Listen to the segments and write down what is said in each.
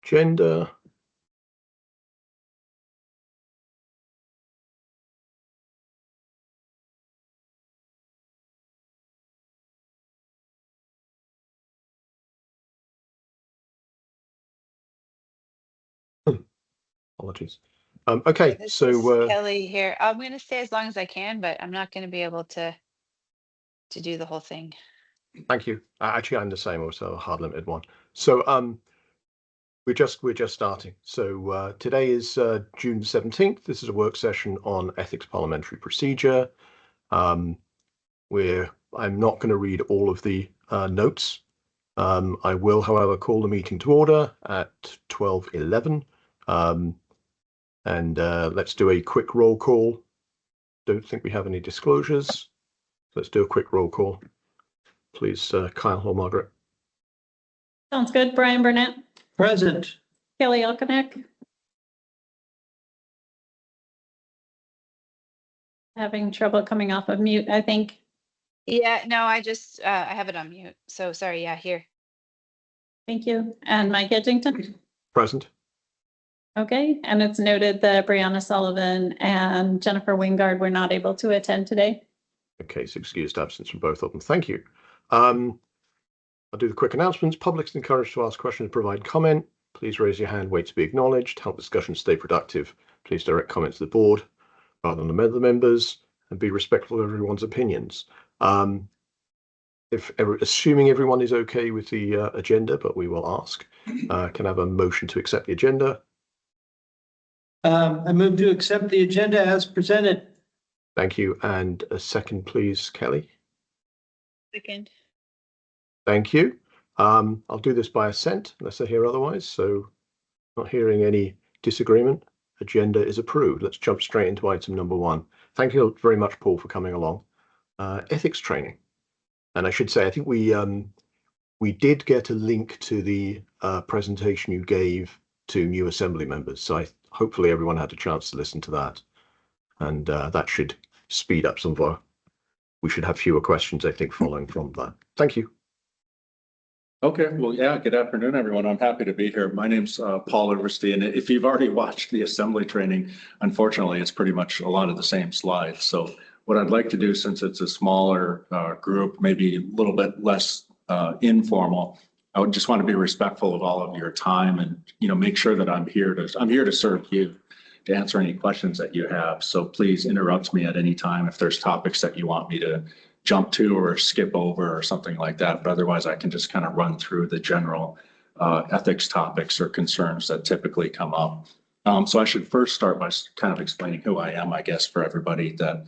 agenda. Apologies. Okay, This so is Kelly here. I'm going to stay as long as I can, but I'm not going to be able to do the whole thing. thank you. Actually, I'm the same. Also a hard limited one. So we're just starting. So today is June 17th. This is a work session on ethics parliamentary procedure. I'm not going to read all of the notes. I will, however, call the meeting to order at 12:11. And let's do a quick roll call. Don't think we have any disclosures. Let's do a quick roll call. Please, Kyle or Margaret. Sounds good. Brian Burnett. Present. Kelly Alkinick. Having trouble coming off of mute, I think. Yeah, no, I just I have it on mute. So sorry. Yeah, here. Thank you. And Mike Edgington. Present. Okay. And it's noted that Brianna Sullivan and Jennifer Wingard were not able to attend today. Okay, so excused absence from both of them. Thank you. I'll do the quick announcements. Public's encouraged to ask questions, provide comment. Please raise your hand, wait to be acknowledged. Help discussion stay productive. Please direct comments to the board rather than the other members, and be respectful of everyone's opinions. Assuming everyone is okay with the agenda, but we will ask, can I have a motion to accept the agenda? I move to accept the agenda as presented. Thank you. And a second, please, Kelly. Second. Thank you. I'll do this by assent unless I hear otherwise. So not hearing any disagreement. Agenda is approved. Let's jump straight into item number 1. Thank you very much, Paul, for coming along. Ethics training. And I should say, I think we did get a link to the presentation you gave to new assembly members. So hopefully everyone had a chance to listen to that. And that should speed up some of our, we should have fewer questions, I think, following from that. Thank you. Okay, well, yeah, good afternoon, everyone. I'm happy to be here. My name's Paul Oversty, and if you've already watched the assembly training, unfortunately, it's pretty much a lot of the same slides. So what I'd like to do, since it's a smaller group, maybe a little bit less informal, I would just want to be respectful of all of your time and, make sure that I'm here to serve you, to answer any questions that you have. So please interrupt me at any time if there's topics that you want me to jump to or skip over or something like that. But otherwise, I can just kind of run through the general ethics topics or concerns that typically come up. So I should first start by kind of explaining who I am, I guess, for everybody. That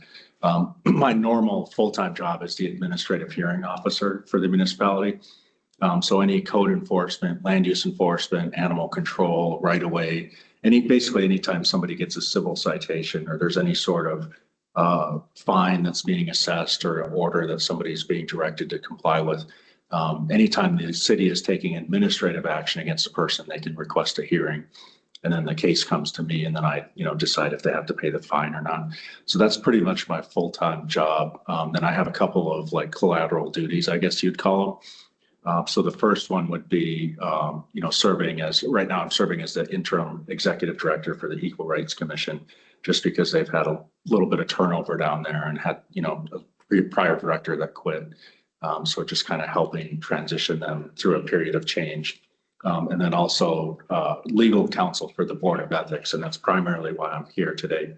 my normal full-time job is the administrative hearing officer for the municipality. So any code enforcement, land use enforcement, animal control, right away, basically anytime somebody gets a civil citation or there's any sort of fine that's being assessed or an order that somebody's being directed to comply with. Anytime the city is taking administrative action against a person, they can request a hearing. And then the case comes to me and then I, decide if they have to pay the fine or not. So that's pretty much my full-time job. Then I have a couple of collateral duties, I guess you'd call them. So the first one would be, right now I'm serving as the interim executive director for the Equal Rights Commission, just because they've had a little bit of turnover down there and had, a prior director that quit. So just kind of helping transition them through a period of change. And then also legal counsel for the Board of Ethics. And that's primarily why I'm here today,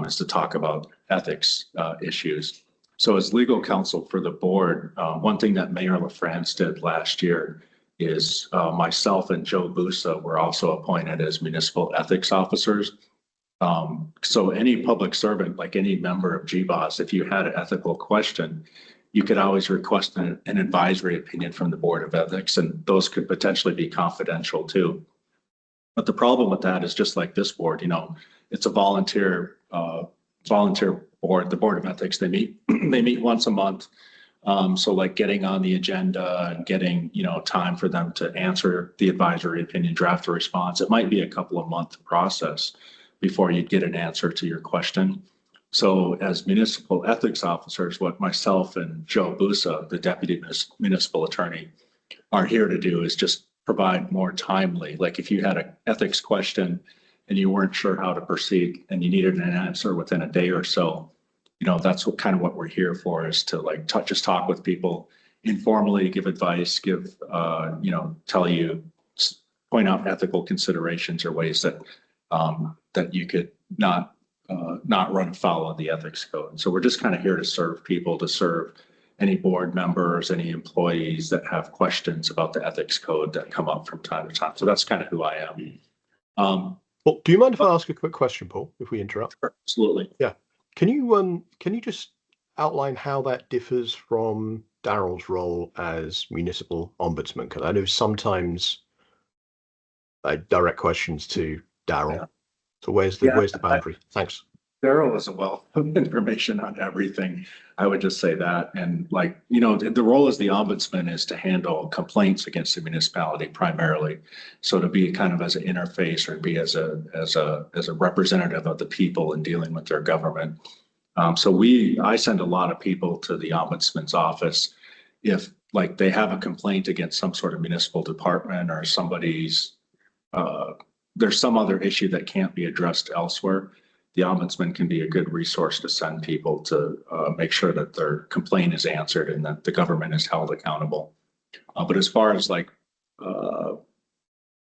is to talk about ethics issues. So as legal counsel for the board, one thing that Mayor LaFrance did last year is myself and Joe Busa were also appointed as municipal ethics officers. So any public servant, like any member of GBOS, if you had an ethical question, you could always request an advisory opinion from the Board of Ethics, and those could potentially be confidential too. But the problem with that is, just like this board, it's a volunteer board. The Board of Ethics, they meet once a month. So like getting on the agenda and getting, time for them to answer the advisory opinion, draft a response, it might be a couple of month process before you'd get an answer to your question. So as municipal ethics officers, what myself and Joe Busa, the deputy municipal attorney, are here to do is just provide more timely, like if you had an ethics question and you weren't sure how to proceed and you needed an answer within a day or so, that's what we're here for, is to like just talk with people informally, give advice, tell you, point out ethical considerations or ways that that you could not run afoul of the ethics code. So we're just kind of here to serve people, to serve any board members, any employees that have questions about the ethics code that come up from time to time. So that's kind of who I am. Well, do you mind if I ask a quick question, Paul, if we interrupt? Absolutely. Yeah. Can you just outline how that differs from Darrell's role as municipal ombudsman? Because I know sometimes I direct questions to Darrell. Yeah. So where's the boundary? Thanks. Darrell is a wealth of information on everything. I would just say that. And the role as the ombudsman is to handle complaints against the municipality primarily. So to be kind of as an interface, or be as a representative of the people in dealing with their government. I send a lot of people to the ombudsman's office if like they have a complaint against some sort of municipal department, or there's some other issue that can't be addressed elsewhere. The ombudsman can be a good resource to send people to make sure that their complaint is answered and that the government is held accountable. But as far as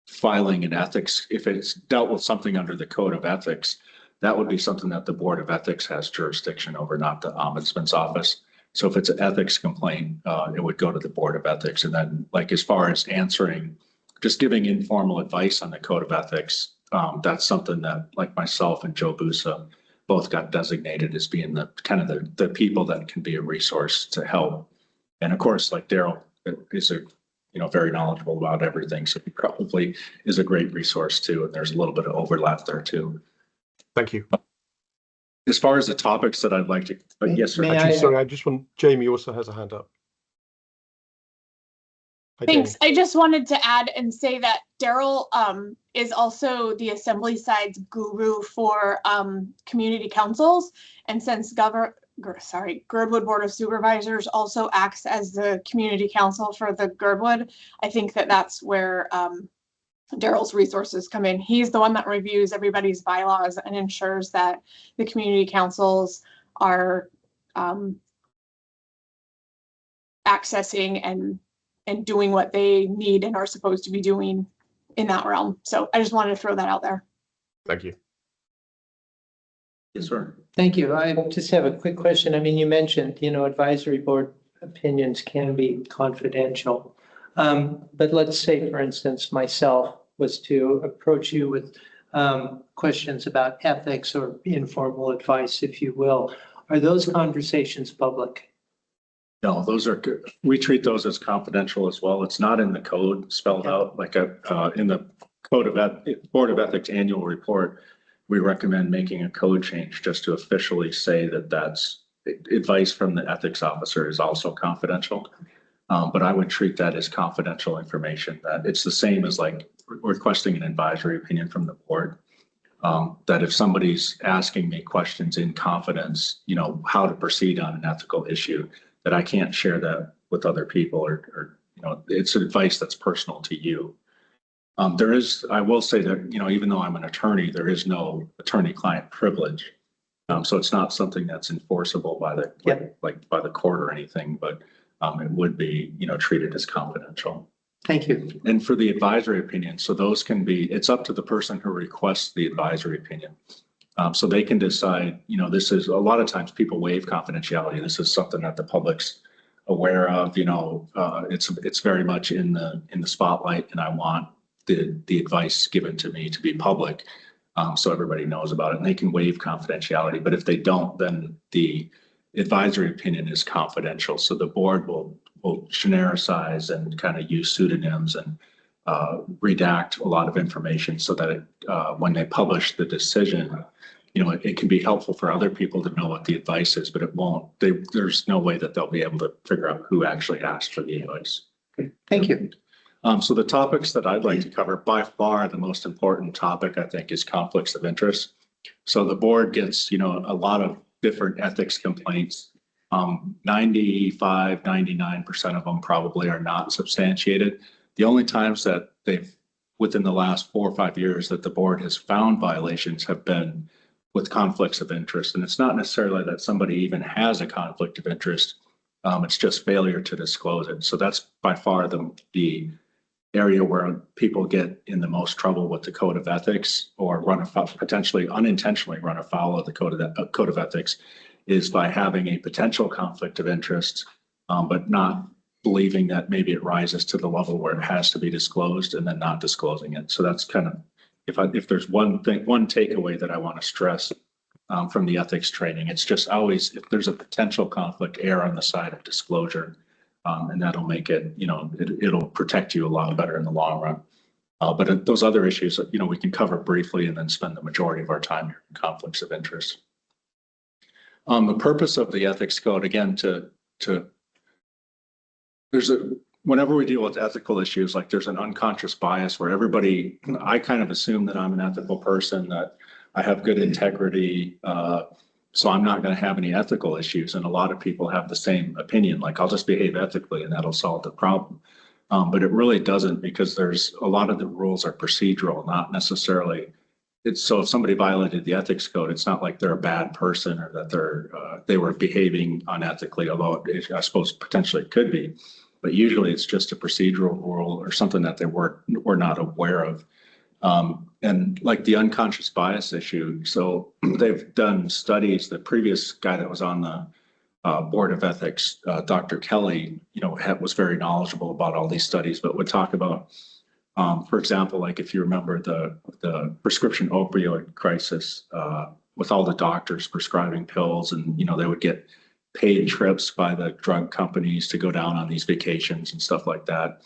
filing an ethics, if it's dealt with something under the code of ethics, that would be something that the Board of Ethics has jurisdiction over, not the ombudsman's office. So if it's an ethics complaint, it would go to the Board of Ethics. And then as far as just giving informal advice on the code of ethics, that's something that myself and Joe Busa both got designated as being the people that can be a resource to help. And of course, Darrell is very knowledgeable about everything. So he probably is a great resource too. And there's a little bit of overlap there too. Thank you. As far as the topics that I'd like to, yes, sir. Actually, sorry, I just want, Jamie also has a hand up. Hi, Thanks. Jamie. I just wanted to add and say that Darrell is also the Assembly side's guru for community councils. And since Girdwood Board of Supervisors also acts as the community council for the Girdwood, I think that's where Darrell's resources come in. He's the one that reviews everybody's bylaws and ensures that the community councils are accessing and doing what they need and are supposed to be doing in that realm. So I just wanted to throw that out there. Thank you. Yes, sir. Thank you. I just have a quick question. I mean, you mentioned, advisory board opinions can be confidential. But let's say, for instance, myself was to approach you with questions about ethics or informal advice, if you will. Are those conversations public? No, those are good. We treat those as confidential as well. It's not in the code spelled out in the Board of Ethics annual report. We recommend making a code change just to officially say that that's advice from the ethics officer is also confidential. But I would treat that as confidential information. That it's the same as requesting an advisory opinion from the board. That if somebody's asking me questions in confidence, how to proceed on an ethical issue, that I can't share that with other people, or it's advice that's personal to you. I will say that, even though I'm an attorney, there is no attorney-client privilege. So it's not something that's enforceable by by the court or anything, but it would be, treated as confidential. Thank you. And for the advisory opinion, so those it's up to the person who requests the advisory opinion. So they can decide, this is, a lot of times people waive confidentiality. This is something that the public's aware of, it's very much in the spotlight, and I want the advice given to me to be public. So everybody knows about it, and they can waive confidentiality. But if they don't, then the advisory opinion is confidential. So the board will genericize and kind of use pseudonyms and redact a lot of information so that when they publish the decision, it can be helpful for other people to know what the advice is, but it won't. There's no way that they'll be able to figure out who actually asked for the advice. Okay. Thank you. So the topics that I'd like to cover, by far the most important topic, I think, is conflicts of interest. So the board gets, a lot of different ethics complaints. 95, 99% of them probably are not substantiated. The only times that within the last 4 or 5 years that the board has found violations have been with conflicts of interest. And it's not necessarily that somebody even has a conflict of interest. It's just failure to disclose it. So that's by far the area where people get in the most trouble with the code of ethics, or potentially unintentionally run afoul of the code of ethics, is by having a potential conflict of interest, but not believing that maybe it rises to the level where it has to be disclosed and then not disclosing it. So that's kind of, if there's one takeaway that I want to stress from the ethics training, it's just always, if there's a potential conflict, err on the side of disclosure. And that'll make it, it'll protect you a lot better in the long run. But those other issues, we can cover briefly and then spend the majority of our time here in conflicts of interest. The purpose of the ethics code, again, whenever we deal with ethical issues, like there's an unconscious bias where I kind of assume that I'm an ethical person, that I have good integrity, so I'm not going to have any ethical issues. And a lot of people have the same opinion, like I'll just behave ethically and that'll solve the problem. But it really doesn't, because there's a lot of the rules are procedural, not necessarily. So if somebody violated the ethics code, it's not like they're a bad person or that they were behaving unethically, although I suppose potentially it could be. But usually it's just a procedural rule or something that they were not aware of. And like the unconscious bias issue, so they've done studies. The previous guy that was on the Board of Ethics, Dr. Kelly, was very knowledgeable about all these studies, but would talk about, for example, like if you remember the prescription opioid crisis, with all the doctors prescribing pills, and they would get paid trips by the drug companies to go down on these vacations and stuff like that,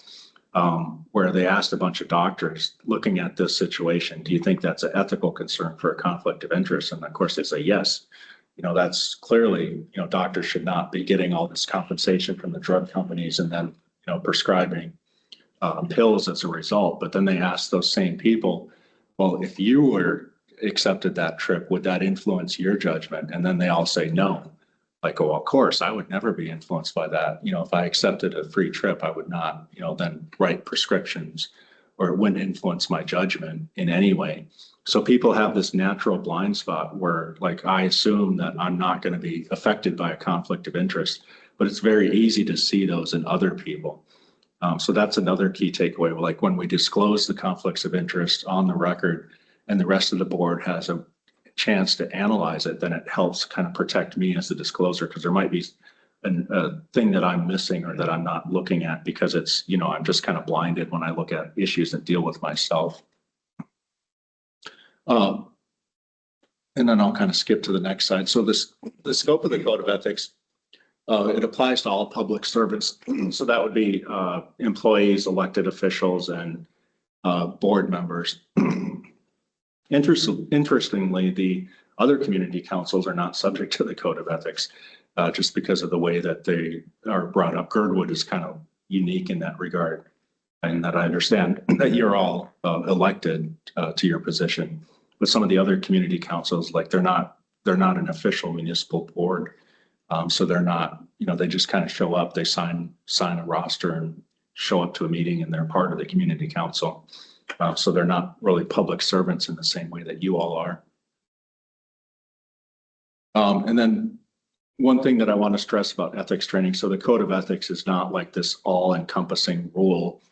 where they asked a bunch of doctors looking at this situation, do you think that's an ethical concern for a conflict of interest? And of course they say yes. That's clearly, doctors should not be getting all this compensation from the drug companies and then, prescribing pills as a result. But then they ask those same people, well, if you were accepted that trip, would that influence your judgment? And then they all say no. Like, oh, of course, I would never be influenced by that. If I accepted a free trip, I would not, then write prescriptions, or it wouldn't influence my judgment in any way. So people have this natural blind spot where, like, I assume that I'm not going to be affected by a conflict of interest, but it's very easy to see those in other people. So that's another key takeaway. Like when we disclose the conflicts of interest on the record and the rest of the board has a chance to analyze it, then it helps kind of protect me as the disclosure, because there might be a thing that I'm missing or that I'm not looking at because it's, I'm just kind of blinded when I look at issues that deal with myself. And then I'll kind of skip to the next slide. So the scope of the code of ethics, it applies to all public servants. So that would be employees, elected officials, and board members. Interestingly, the other community councils are not subject to the code of ethics, just because of the way that they are brought up. Girdwood is kind of unique in that regard, and that I understand that you're all elected to your position. But some of the other community councils, like they're not an official municipal board, so they're not. They just kind of show up. They sign a roster and show up to a meeting, and they're part of the community council. So they're not really public servants in the same way that you all are. And then one thing that I want to stress about ethics training, so the code of ethics is not like this all-encompassing rule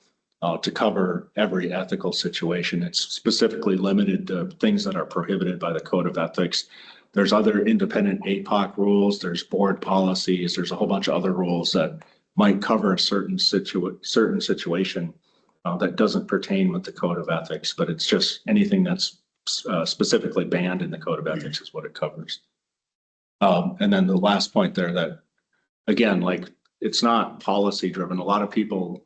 to cover every ethical situation. It's specifically limited to things that are prohibited by the code of ethics. There's other independent APOC rules, there's board policies, there's a whole bunch of other rules that might cover a certain situation that doesn't pertain with the code of ethics, but it's just anything that's specifically banned in the code of ethics is what it covers. And then the last point there, that again, like it's not policy driven. A lot of people,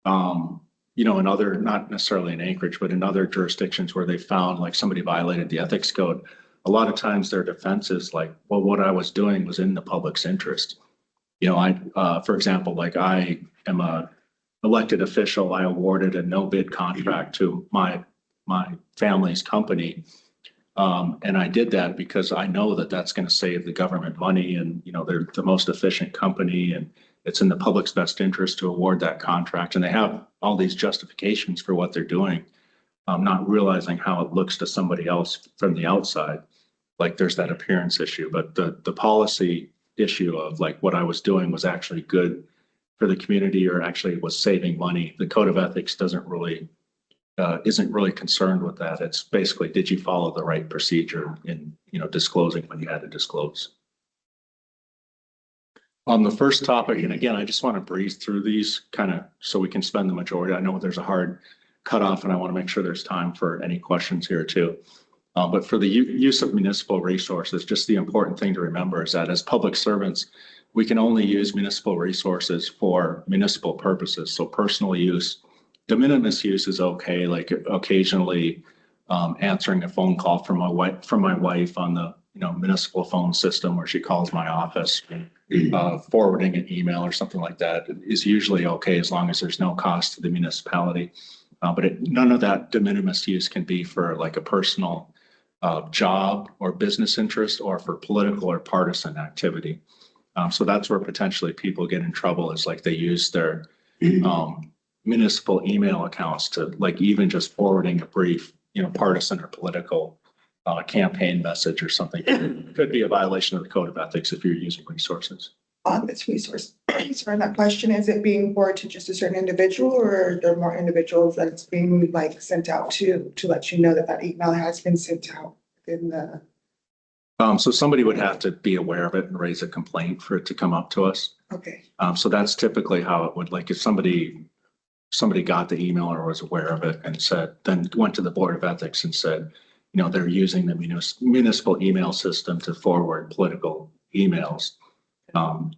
in other, not necessarily in Anchorage, but in other jurisdictions where they found like somebody violated the ethics code, a lot of times their defense is like, well, what I was doing was in the public's interest. For example, like I am a elected official, I awarded a no bid contract to my family's company. And I did that because I know that that's going to save the government money, and they're the most efficient company, and it's in the public's best interest to award that contract. And they have all these justifications for what they're doing, not realizing how it looks to somebody else from the outside. Like there's that appearance issue, but the policy issue of like what I was doing was actually good for the community, or actually was saving money. The code of ethics isn't really concerned with that. It's basically, did you follow the right procedure in, disclosing when you had to disclose? On the first topic, and again, I just want to breeze through these kind of so we can spend the majority. I know there's a hard cutoff, and I want to make sure there's time for any questions here too. But for the use of municipal resources, just the important thing to remember is that as public servants, we can only use municipal resources for municipal purposes. So personal use, de minimis use is okay, like occasionally answering a phone call from my wife on the municipal phone system where she calls my office, forwarding an email or something like that is usually okay as long as there's no cost to the municipality. But none of that de minimis use can be for like a personal job or business interest or for political or partisan activity. So that's where potentially people get in trouble, is like they use their municipal email accounts to like even just forwarding a brief, partisan or political campaign message or something. It could be a violation of the code of ethics if you're using resources. On this resource, sorry, that question, is it being forwarded to just a certain individual, or are there more individuals that it's being like sent out to let you know that that email has been sent out in the? So somebody would have to be aware of it and raise a complaint for it to come up to us. Okay. So that's typically how it would, like if somebody got the email or was aware of it and said, then went to the Board of Ethics and said, they're using the municipal email system to forward political emails.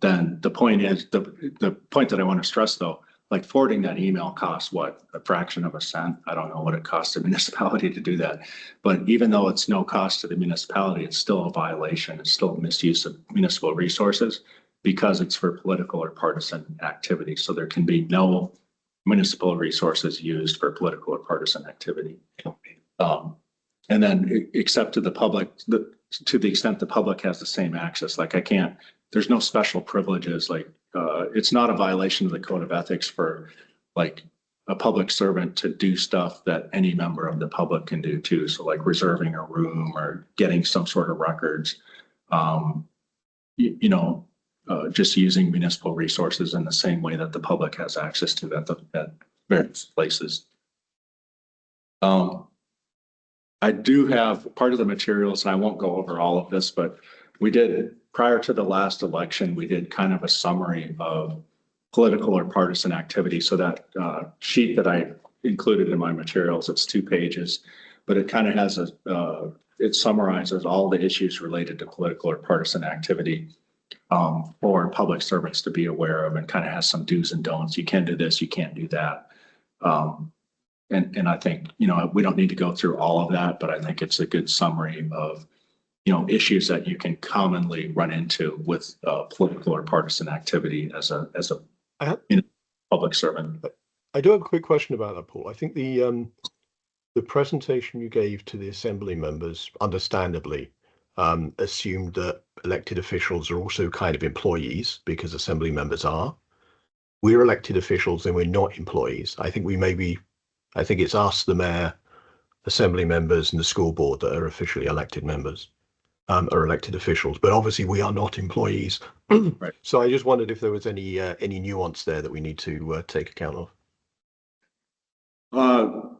Then the point is, the point that I want to stress though, like forwarding that email costs what, a fraction of a cent? I don't know what it costs a municipality to do that. But even though it's no cost to the municipality, it's still a violation. It's still a misuse of municipal resources because it's for political or partisan activity. So there can be no municipal resources used for political or partisan activity. And then except to the public, to the extent the public has the same access, like there's no special privileges, like it's not a violation of the code of ethics for like a public servant to do stuff that any member of the public can do too. So like reserving a room or getting some sort of records, just using municipal resources in the same way that the public has access to at various places. I do have part of the materials, and I won't go over all of this, but we did, prior to the last election, we did kind of a summary of political or partisan activity. So that sheet that I included in my materials, it's 2 pages, but it kind of has it summarizes all the issues related to political or partisan activity for public servants to be aware of, and kind of has some do's and don'ts. You can do this, you can't do that. And I think, we don't need to go through all of that, but I think it's a good summary of, issues that you can commonly run into with political or partisan activity as a public servant. I do have a quick question about that, Paul. I think the presentation you gave to the assembly members, understandably, assumed that elected officials are also kind of employees, because assembly members are. We're elected officials and we're not employees. I think it's us, the mayor, assembly members, and the school board that are officially elected members, are elected officials. But obviously, we are not employees. Right. So I just wondered if there was any nuance there that we need to take account of.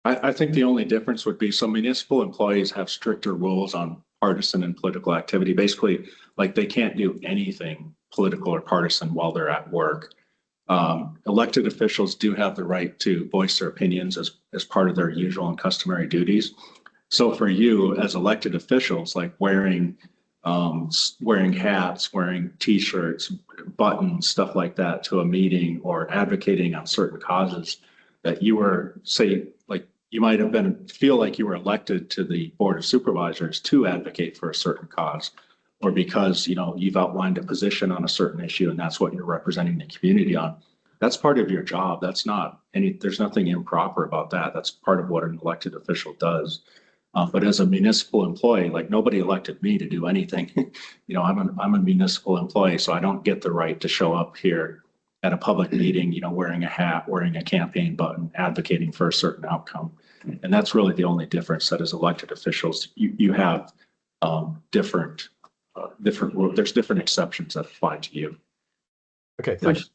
I think the only difference would be, so municipal employees have stricter rules on partisan and political activity. Basically, like they can't do anything political or partisan while they're at work. Elected officials do have the right to voice their opinions as part of their usual and customary duties. So for you as elected officials, like wearing hats, wearing T-shirts, buttons, stuff like that to a meeting, or advocating on certain causes that you were, say, like you might have feel like you were elected to the Board of Supervisors to advocate for a certain cause, or because, you've outlined a position on a certain issue and that's what you're representing the community on. That's part of your job. There's nothing improper about that. That's part of what an elected official does. But as a municipal employee, like nobody elected me to do anything. You know, I'm a municipal employee, so I don't get the right to show up here at a public meeting, you know, wearing a hat, wearing a campaign button, advocating for a certain outcome. And that's really the only difference, that as elected officials, you have different there's different exceptions that apply to you. Okay, thanks.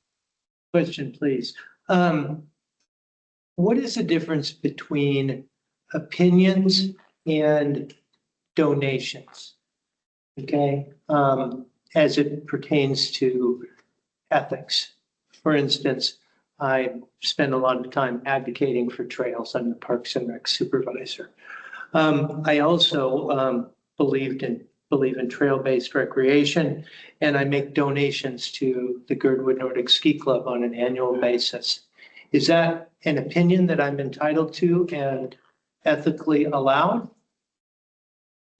Question, please. What is the difference between opinions and donations? Okay, as it pertains to ethics. For instance, I spend a lot of time advocating for trails. I'm the Parks and Rec supervisor. I also believe in trail-based recreation, and I make donations to the Girdwood Nordic Ski Club on an annual basis. Is that an opinion that I'm entitled to and ethically allowed?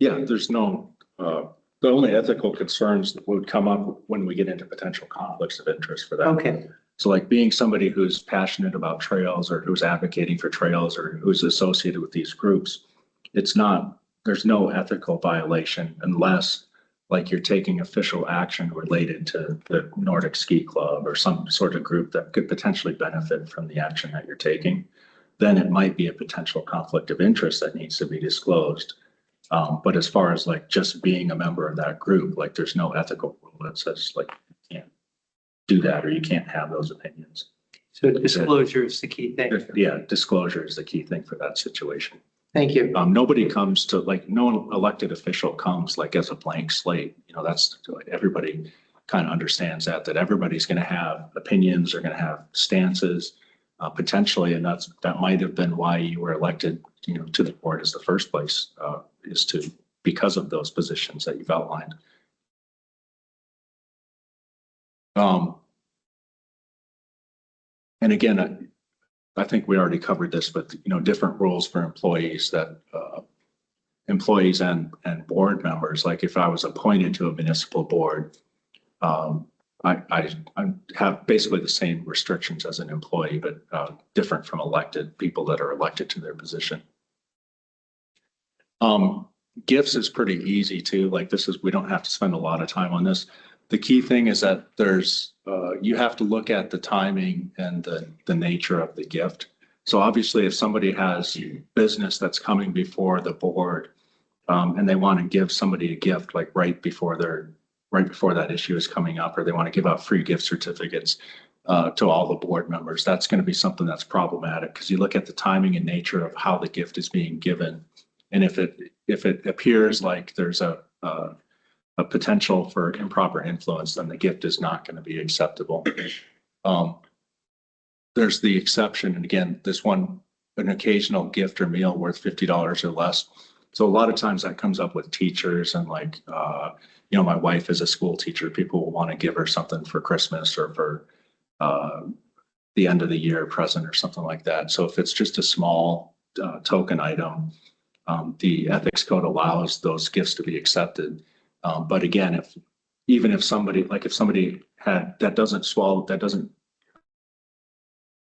Yeah, there's no, the only ethical concerns that would come up when we get into potential conflicts of interest for that. Okay. So like being somebody who's passionate about trails or who's advocating for trails or who's associated with these groups, it's not, there's no ethical violation unless like you're taking official action related to the Nordic Ski Club or some sort of group that could potentially benefit from the action that you're taking. Then it might be a potential conflict of interest that needs to be disclosed. But as far as like just being a member of that group, like there's no ethical rule that says like you can't do that or you can't have those opinions. So disclosure is the key thing. Yeah, disclosure is the key thing for that situation. Thank you. Nobody comes to like, no elected official comes like as a blank slate. You know, that's everybody kind of understands that everybody's going to have opinions, they're going to have stances potentially, and that might have been why you were elected, you know, to the board as the first place, is to because of those positions that you've outlined. And again, I think we already covered this, but you know, different rules for employees that employees and board members. Like if I was appointed to a municipal board, I have basically the same restrictions as an employee, but different from elected people that are elected to their position. Gifts is pretty easy too. Like this is, we don't have to spend a lot of time on this. The key thing is that there's, you have to look at the timing and the nature of the gift. So obviously if somebody has business that's coming before the board and they want to give somebody a gift like right before that issue is coming up, or they want to give out free gift certificates to all the board members, that's going to be something that's problematic because you look at the timing and nature of how the gift is being given. And if it appears like there's a potential for improper influence, then the gift is not going to be acceptable. There's the exception, and again, an occasional gift or meal worth $50 or less. So a lot of times that comes up with teachers and like, you know, my wife is a school teacher. People will want to give her something for Christmas or for the end of the year present or something like that. So if it's just a small token item, the ethics code allows those gifts to be accepted. But again, if somebody that doesn't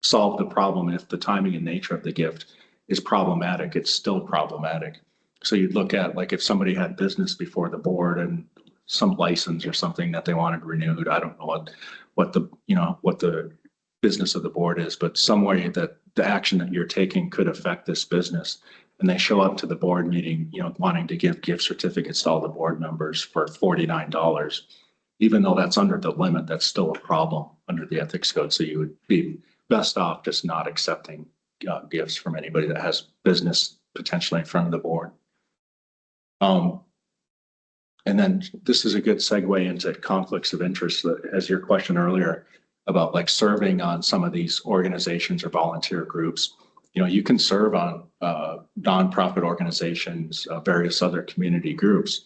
solve the problem, if the timing and nature of the gift is problematic, it's still problematic. So you'd look at like if somebody had business before the board and some license or something that they wanted renewed. I don't know what the business of the board is, but some way that the action that you're taking could affect this business. And they show up to the board meeting, you know, wanting to give gift certificates to all the board members for $49, even though that's under the limit, that's still a problem under the ethics code. So you would be best off just not accepting gifts from anybody that has business potentially in front of the board. And then this is a good segue into conflicts of interest, as your question earlier about like serving on some of these organizations or volunteer groups. You know, you can serve on nonprofit organizations, various other community groups,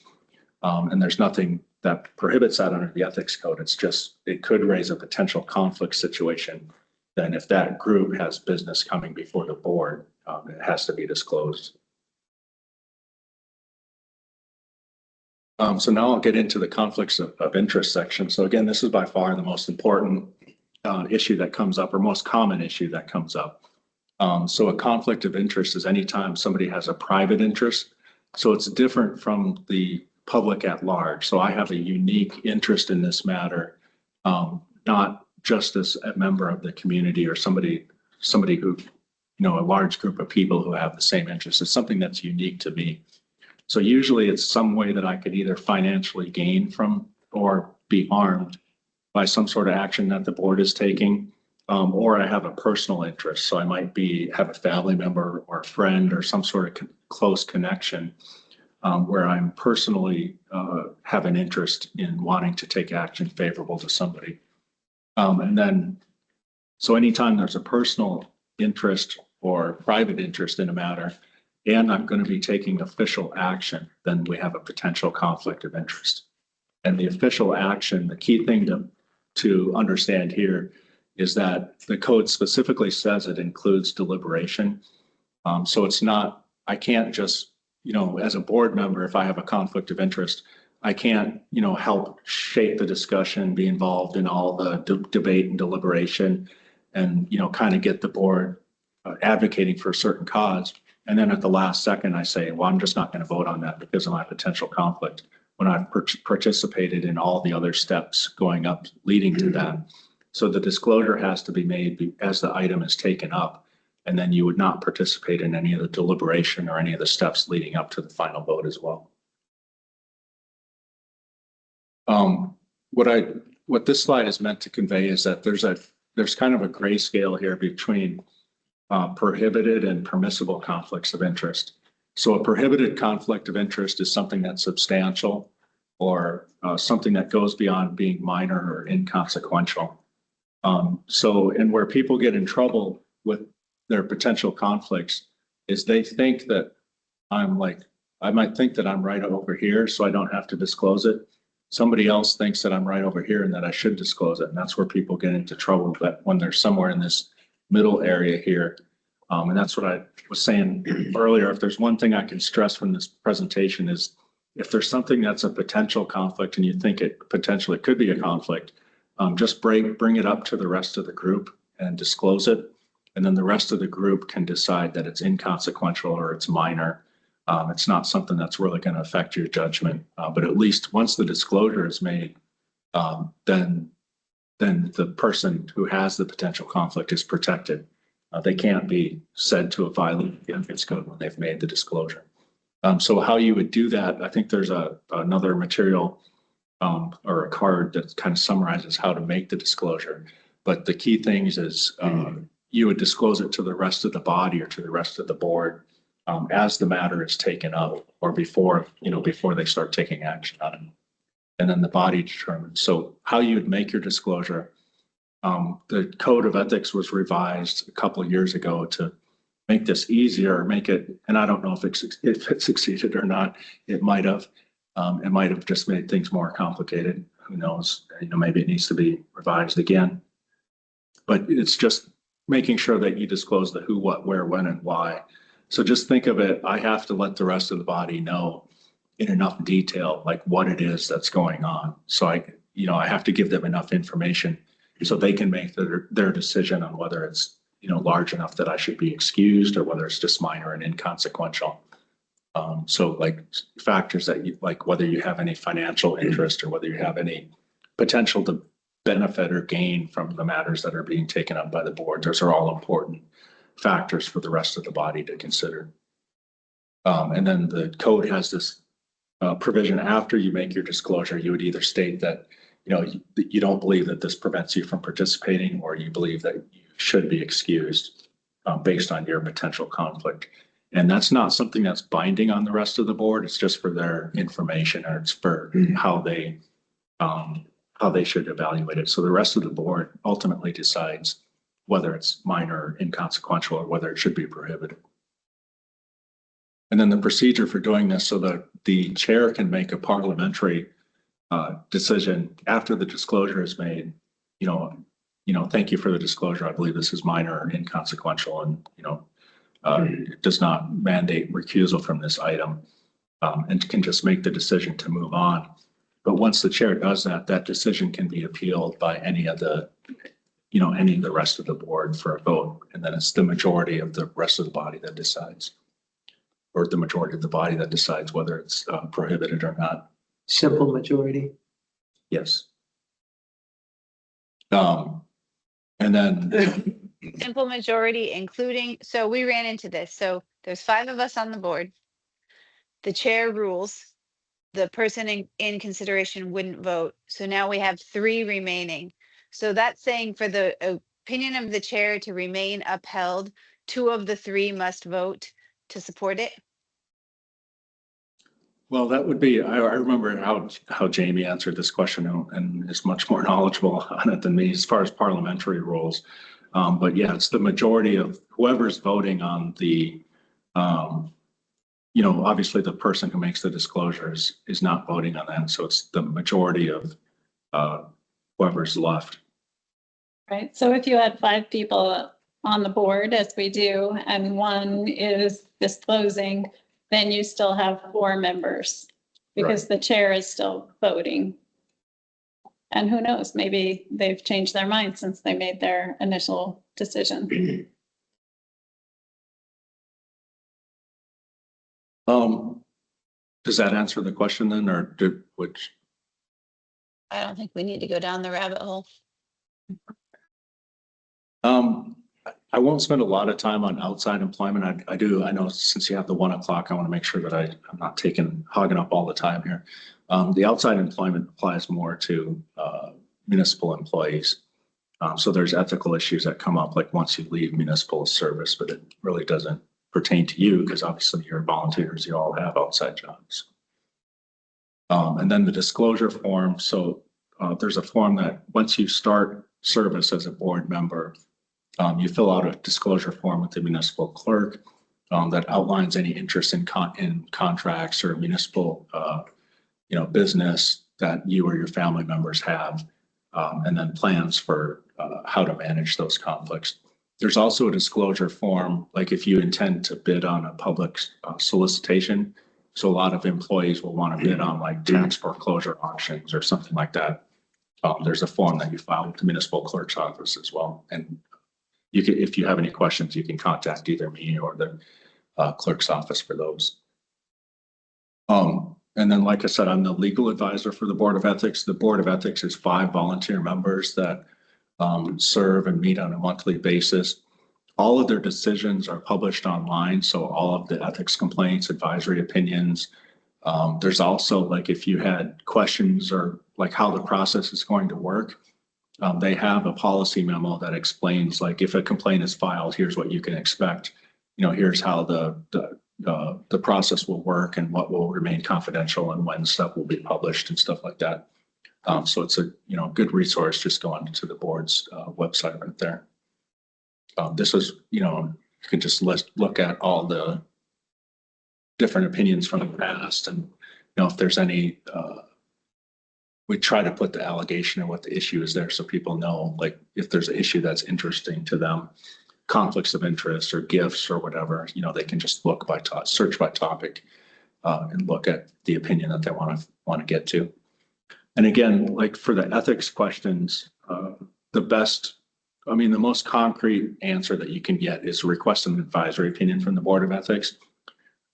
and there's nothing that prohibits that under the ethics code. It's just, it could raise a potential conflict situation. Then if that group has business coming before the board, it has to be disclosed. So now I'll get into the conflicts of interest section. So again, this is by far the most important issue that comes up, or most common issue that comes up. So a conflict of interest is anytime somebody has a private interest So it's different from the public at large. So I have a unique interest in this matter, not just as a member of the community or somebody who, a large group of people who have the same interest. It's something that's unique to me. So usually it's some way that I could either financially gain from or be harmed by some sort of action that the board is taking, or I have a personal interest. So I might have a family member or a friend or some sort of close connection where I'm personally have an interest in wanting to take action favorable to somebody. So anytime there's a personal interest or private interest in a matter, and I'm going to be taking official action, then we have a potential conflict of interest. And the official action, the key thing to understand here is that the code specifically says it includes deliberation. So it's not, I can't just, as a board member, if I have a conflict of interest, I can't, help shape the discussion, be involved in all the debate and deliberation and, kind of get the board advocating for a certain cause. And then at the last second, I say, well, I'm just not going to vote on that because of my potential conflict when I've participated in all the other steps going up, leading to that. So the disclosure has to be made as the item is taken up, and then you would not participate in any of the deliberation or any of the steps leading up to the final vote as well. What this slide is meant to convey is that there's kind of a gray scale here between prohibited and permissible conflicts of interest. So a prohibited conflict of interest is something that's substantial or something that goes beyond being minor or inconsequential. And where people get in trouble with their potential conflicts is they think that I might think that I'm right over here, so I don't have to disclose it. Somebody else thinks that I'm right over here and that I should disclose it. And that's where people get into trouble, that when they're somewhere in this middle area here. And that's what I was saying earlier. If there's one thing I can stress from this presentation is if there's something that's a potential conflict and you think it potentially could be a conflict, just bring it up to the rest of the group and disclose it. And then the rest of the group can decide that it's inconsequential or it's minor. It's not something that's really going to affect your judgment. But at least once the disclosure is made, then the person who has the potential conflict is protected. They can't be said to have violated the ethics code when they've made the disclosure. So how you would do that, I think there's another material or a card that kind of summarizes how to make the disclosure. But the key things is you would disclose it to the rest of the body or to the rest of the board as the matter is taken up or before they start taking action on it. And then the body determines. So how you would make your disclosure. The code of ethics was revised a couple of years ago to make this easier, and I don't know if it succeeded or not. It might have just made things more complicated. Who knows? Maybe it needs to be revised again. But it's just making sure that you disclose the who, what, where, when, and why. So just think of it, I have to let the rest of the body know in enough detail, like what it is that's going on. So I have to give them enough information so they can make their decision on whether it's, large enough that I should be excused or whether it's just minor and inconsequential. So like factors that like whether you have any financial interest or whether you have any potential to benefit or gain from the matters that are being taken up by the board. Those are all important factors for the rest of the body to consider. And then the code has this provision after you make your disclosure. You would either state that you don't believe that this prevents you from participating, or you believe that you should be excused based on your potential conflict. And that's not something that's binding on the rest of the board. It's just for their information, or it's for how they should evaluate it. So the rest of the board ultimately decides whether it's minor or inconsequential or whether it should be prohibited. And then the procedure for doing this, so that the chair can make a parliamentary decision after the disclosure is made. Thank you for the disclosure. I believe this is minor or inconsequential, and it does not mandate recusal from this item, and can just make the decision to move on. But once the chair does that, that decision can be appealed by any of the rest of the board for a vote, and then it's the majority of the rest of the body that decides. or the majority of the body that decides whether it's prohibited or not. Simple majority. Yes. And then, Simple majority, including, so we ran into this. So there's 5 of us on the board. The chair rules. The person in consideration wouldn't vote. So now we have 3 remaining. So that's saying for the opinion of the chair to remain upheld, 2 of the 3 must vote to support it. well, that would be, I remember how Jamie answered this question and is much more knowledgeable on it than me as far as parliamentary rules. But yeah, it's the majority of whoever's voting on the, obviously the person who makes the disclosures is not voting on that. So it's the majority of whoever's left. Right, so if you had 5 people on the board, as we do, and 1 is disclosing, then you still have 4 members because the chair is still voting. And who knows, maybe they've changed their mind since they made their initial decision. Does that answer the question then, or which? I don't think we need to go down the rabbit hole. I won't spend a lot of time on outside employment. I know since you have the 1 o'clock, I want to make sure that I'm not hogging up all the time here. The outside employment applies more to municipal employees. So there's ethical issues that come up like once you leave municipal service, but it really doesn't pertain to you because obviously you're volunteers, you all have outside jobs. And then the disclosure form. So there's a form that once you start service as a board member, you fill out a disclosure form with the municipal clerk that outlines any interest in contracts or municipal, business that you or your family members have, and then plans for how to manage those conflicts. There's also a disclosure form, like if you intend to bid on a public solicitation. So a lot of employees will want to bid on like tax foreclosure auctions or something like that. There's a form that you file with the municipal clerk's office as well. And you can, if you have any questions, you can contact either me or the clerk's office for those. And then, like I said, I'm the legal advisor for the Board of Ethics. The Board of Ethics is 5 volunteer members that serve and meet on a monthly basis. All of their decisions are published online. So all of the ethics complaints, advisory opinions. There's also like if you had questions or like how the process is going to work, they have a policy memo that explains like if a complaint is filed, here's what you can expect. Here's how the process will work and what will remain confidential and when stuff will be published and stuff like that. So it's a good resource. Just go onto the board's website right there. This is you can just look at all the different opinions from the past, and if there's any. We try to put the allegation and what the issue is there so people know, like if there's an issue that's interesting to them, conflicts of interest or gifts or whatever, they can just look by search by topic and look at the opinion that they want to get to. And again, like for the ethics questions, the most concrete answer that you can get is request an advisory opinion from the Board of Ethics.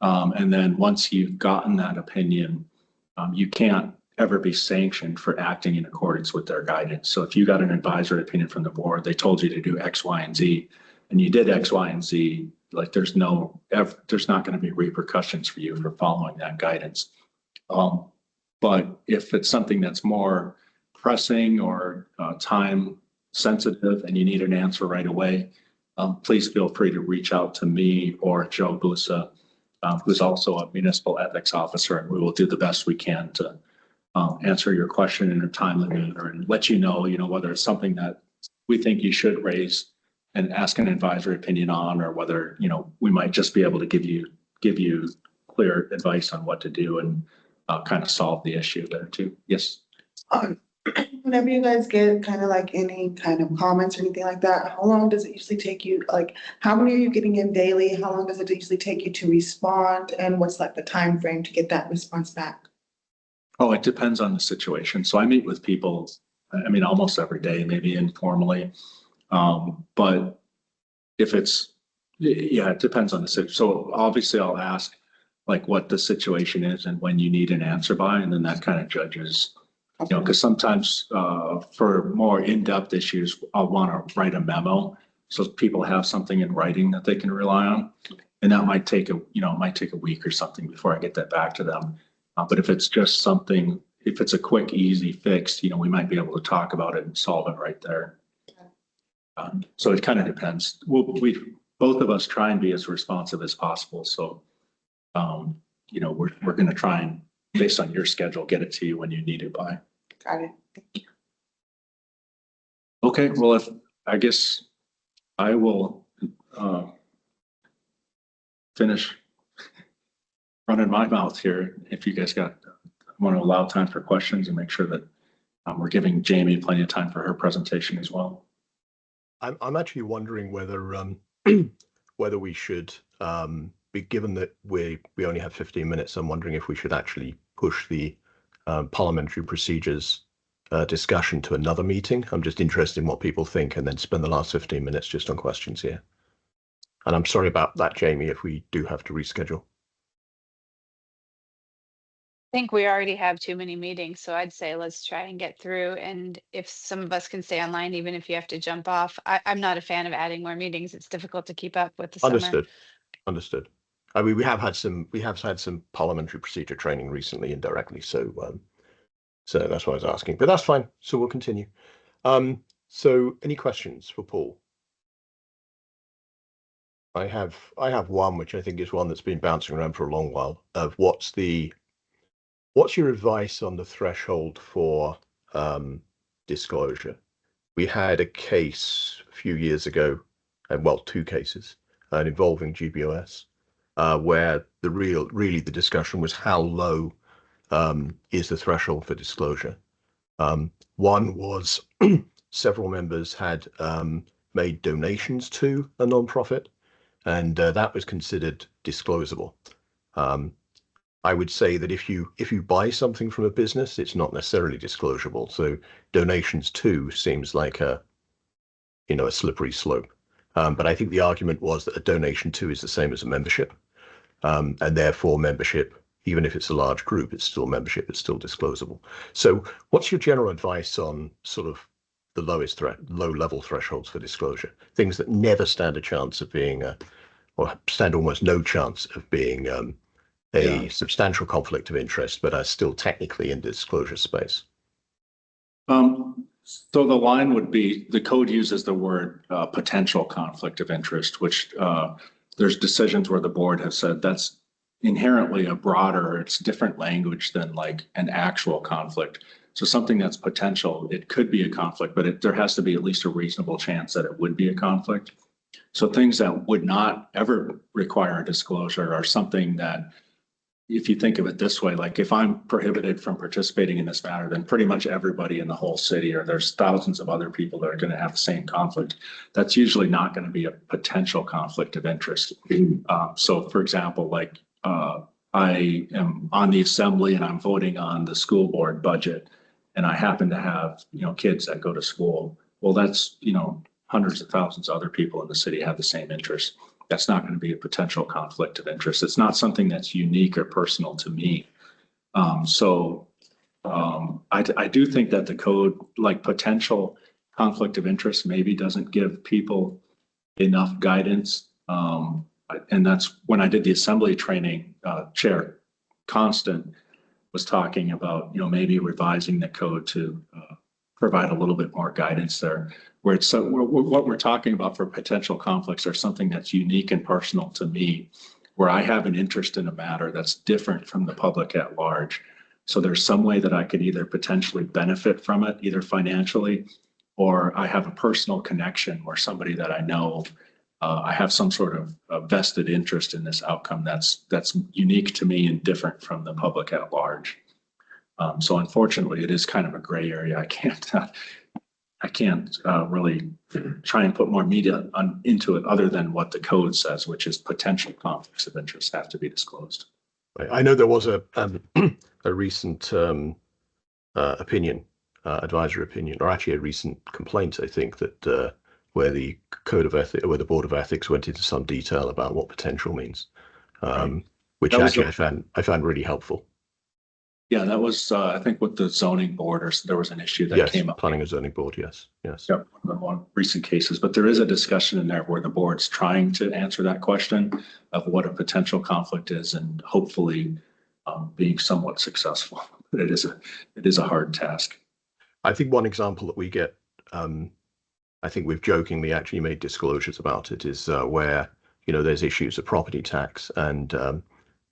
And then once you've gotten that opinion, you can't ever be sanctioned for acting in accordance with their guidance. So if you got an advisory opinion from the board, they told you to do X, Y, and Z, and you did X, Y, and Z, like there's not going to be repercussions for you for following that guidance. But if it's something that's more pressing or time sensitive and you need an answer right away, please feel free to reach out to me or Joe Busa, who's also a municipal ethics officer, and we will do the best we can to answer your question in a timely manner and let you know, whether it's something that we think you should raise and ask an advisory opinion on, or whether, we might just be able to give you clear advice on what to do and kind of solve the issue there too. Yes. Whenever you guys get kind of like any kind of comments or anything like that, how long does it usually take you? Like, how many are you getting in daily? How long does it usually take you to respond? And what's like the time frame to get that response back? Oh, it depends on the situation. So I meet with people, almost every day, maybe informally. But if it depends on the situation. So obviously I'll ask, like what the situation is and when you need an answer by, and then that kind of judges, you know, because sometimes for more in-depth issues, I'll want to write a memo so people have something in writing that they can rely on. And that might take a week or something before I get that back to them. But if it's just something, if it's a quick, easy fix, you know, we might be able to talk about it and solve it right there. So it kind of depends. We both of us try and be as responsive as possible. So, you know, we're going to try and, based on your schedule, get it to you when you need it by. Got it. Thank you. Okay, well, I guess I will finish running my mouth here. If you guys want to allow time for questions and make sure that we're giving Jamie plenty of time for her presentation as well. I'm actually wondering whether whether we should be, given that we only have 15 minutes. I'm wondering if we should actually push the parliamentary procedures discussion to another meeting. I'm just interested in what people think, and then spend the last 15 minutes just on questions here. And I'm sorry about that, Jamie, if we do have to reschedule. I think we already have too many meetings, so I'd say let's try and get through. And if some of us can stay online, even if you have to jump off, I'm not a fan of adding more meetings. It's difficult to keep up with the summer. Understood. I mean, we have had some parliamentary procedure training recently indirectly, so that's why I was asking. But that's fine. So we'll continue. So any questions for Paul? I have one, which I think is one that's been bouncing around for a long while, of what's your advice on the threshold for disclosure? We had a case a few years ago, well, two cases involving GBOS, where really the discussion was how low is the threshold for disclosure. One was several members had made donations to a nonprofit, and that was considered disclosable. I would say that if you buy something from a business, it's not necessarily disclosable. So donations too seems like a slippery slope. But I think the argument was that a donation too is the same as a membership, and therefore membership, even if it's a large group, it's still membership, it's still disclosable. So what's your general advice on sort of the low level thresholds for disclosure, things that never stand a chance of being or stand almost no chance of being a substantial conflict of interest, but are still technically in disclosure space? So the line would be, the code uses the word potential conflict of interest, which there's decisions where the board has said that's inherently a broader, it's different language than like an actual conflict. So something that's potential, it could be a conflict, but there has to be at least a reasonable chance that it would be a conflict. So things that would not ever require a disclosure are something that, if you think of it this way, like if I'm prohibited from participating in this matter, then pretty much everybody in the whole city, or there's thousands of other people that are going to have the same conflict. That's usually not going to be a potential conflict of interest. So for example, like I am on the assembly and I'm voting on the school board budget, and I happen to have, kids that go to school. Well, that's, hundreds of thousands of other people in the city have the same interest. That's not going to be a potential conflict of interest. It's not something that's unique or personal to me. I do think that the code, like potential conflict of interest, maybe doesn't give people enough guidance. And that's when I did the assembly training, Chair Constant was talking about, maybe revising the code to provide a little bit more guidance there. Where it's what we're talking about for potential conflicts are something that's unique and personal to me, where I have an interest in a matter that's different from the public at large. So there's some way that I could either potentially benefit from it, either financially, or I have a personal connection where somebody that I know, I have some sort of vested interest in this outcome that's unique to me and different from the public at large. So unfortunately, it is kind of a gray area. I can't really try and put more media into it other than what the code says, which is potential conflicts of interest have to be disclosed. I know there was a recent advisory opinion, or actually a recent complaint, I think, that where the Board of Ethics went into some detail about what potential means. which That was actually I found really helpful. Yeah, that was, I think with the zoning board, or there was an issue that Yes, came up. planning and zoning board. Yes, yes. Yep, one of the more recent cases, but there is a discussion in there where the board's trying to answer that question of what a potential conflict is, and hopefully being somewhat successful. But it is a hard task. I think one example that we get, I think we've jokingly actually made disclosures about it, is where, you know, there's issues of property tax and,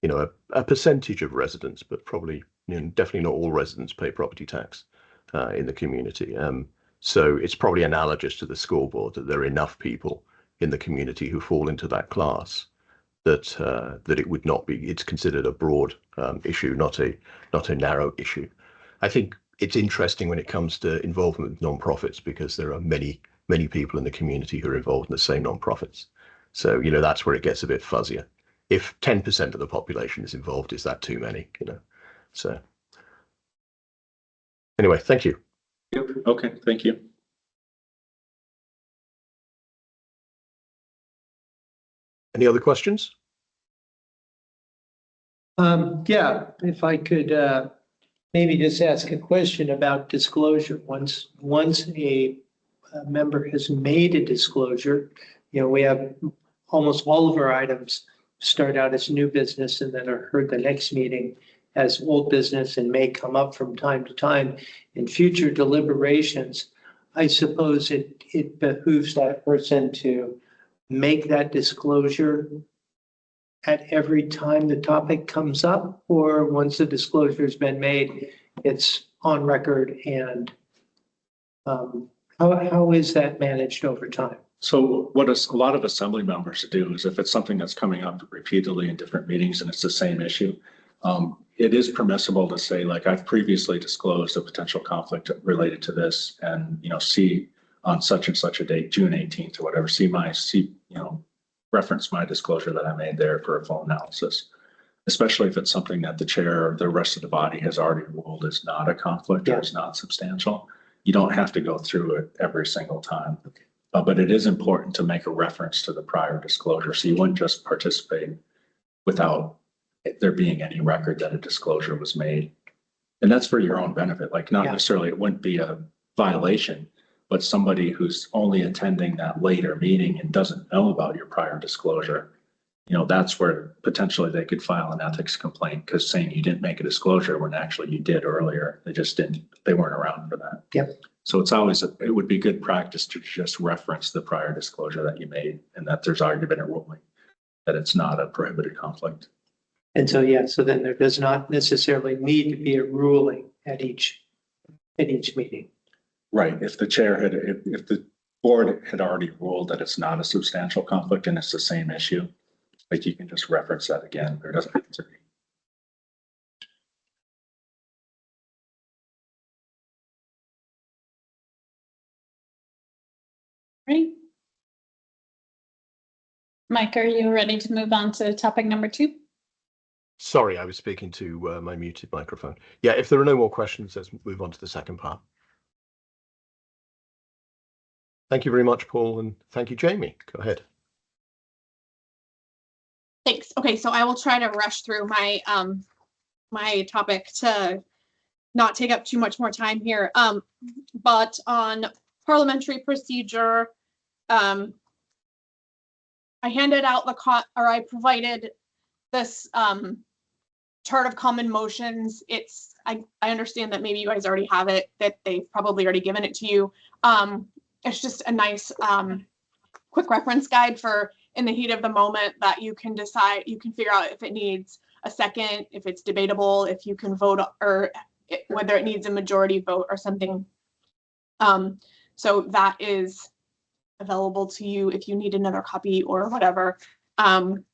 you know, a percentage of residents, but probably, you know, definitely not all residents pay property tax in the community. So it's probably analogous to the school board, that there are enough people in the community who fall into that class that that it would not be, it's considered a broad issue, not a narrow issue. I think it's interesting when it comes to involvement with non-profits, because there are many people in the community who are involved in the same non-profits. So, you know, that's where it gets a bit fuzzier. If 10% of the population is involved, is that too many, you know? So anyway, thank you. Okay, thank you. Any other questions? Yeah, if I could maybe just ask a question about disclosure. Once a member has made a disclosure, you know, we have almost all of our items start out as new business and then are heard the next meeting as old business and may come up from time to time in future deliberations. I suppose it behooves that person to make that disclosure at every time the topic comes up, or once the disclosure has been made, it's on record, and how is that managed over time? So what a lot of assembly members do is, if it's something that's coming up repeatedly in different meetings and it's the same issue, it is permissible to say, like, I've previously disclosed a potential conflict related to this, and, you know, see on such and such a date, June 18th or whatever, reference my disclosure that I made there for a full analysis, especially if it's something that the chair or the rest of the body has already ruled is not a conflict or is not substantial. You don't have to go through it every single time. But it is important to make a reference to the prior disclosure. So you wouldn't just participate without there being any record that a disclosure was made. And that's for your own benefit. Like, not necessarily, it wouldn't be a violation, but somebody who's only attending that later meeting and doesn't know about your prior disclosure, you know, that's where potentially they could file an ethics complaint, because saying you didn't make a disclosure when actually you did earlier. They weren't around for that. Yep. So it would be good practice to just reference the prior disclosure that you made, and that there's already been a ruling that it's not a prohibited conflict. And so, so then there does not necessarily need to be a ruling at each meeting. Right. If the chair if the board had already ruled that it's not a substantial conflict and it's the same issue, like, you can just reference that again. There doesn't have to be. Right. Mike, are you ready to move on to topic number 2? Sorry, I was speaking to my muted microphone. Yeah, if there are no more questions, let's move on to the second part. Thank you very much, Paul, and thank you, Jamie. Go ahead. Thanks. Okay, so I will try to rush through my my topic to not take up too much more time here. But on parliamentary procedure, I handed out I provided this chart of common motions. I understand that maybe you guys already have it, that they've probably already given it to you. It's just a nice quick reference guide for in the heat of the moment, that you can decide, you can figure out if it needs a second, if it's debatable, if you can vote, or whether it needs a majority vote or something. So that is available to you if you need another copy or whatever. And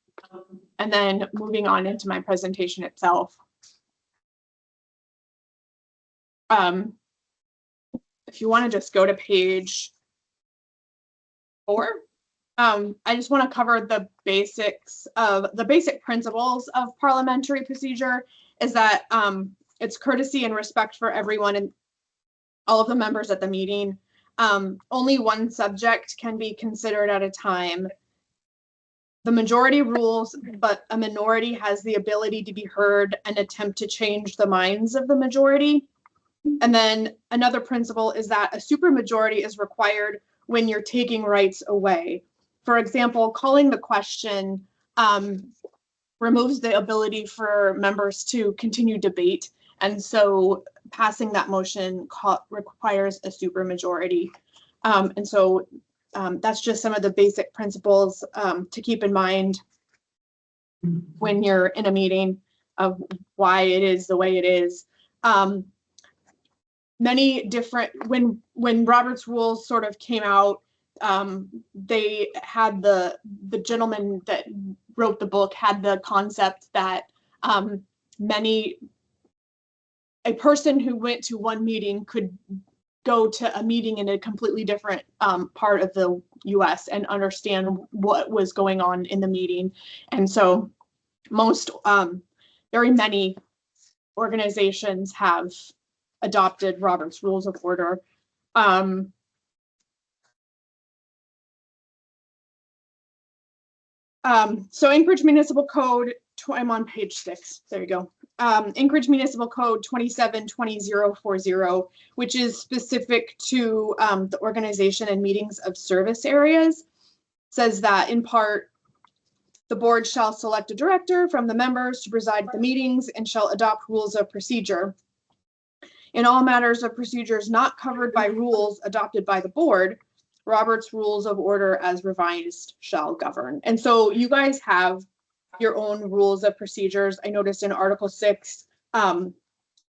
then moving on into my presentation itself. If you want to just go to page 4. I just want to cover the basic principles of parliamentary procedure, is that it's courtesy and respect for everyone and all of the members at the meeting. Only one subject can be considered at a time. The majority rules, but a minority has the ability to be heard and attempt to change the minds of the majority. And then another principle is that a supermajority is required when you're taking rights away. For example, calling the question removes the ability for members to continue debate. And so passing that motion requires a supermajority. And so that's just some of the basic principles to keep in mind when you're in a meeting of why it is the way it is. Many different, when Robert's rules sort of came out, they had the gentleman that wrote the book had the concept that a person who went to one meeting could go to a meeting in a completely different part of the US and understand what was going on in the meeting. And so very many organizations have adopted Robert's Rules of Order. So Anchorage Municipal Code, I'm on page 6, there you go. Anchorage Municipal Code 272040, which is specific to the organization and meetings of service areas, says that in part, the board shall select a director from the members to preside at the meetings and shall adopt rules of procedure. In all matters of procedures not covered by rules adopted by the board, Robert's Rules of Order as revised shall govern. And so you guys have your own rules of procedures. I noticed in Article 6,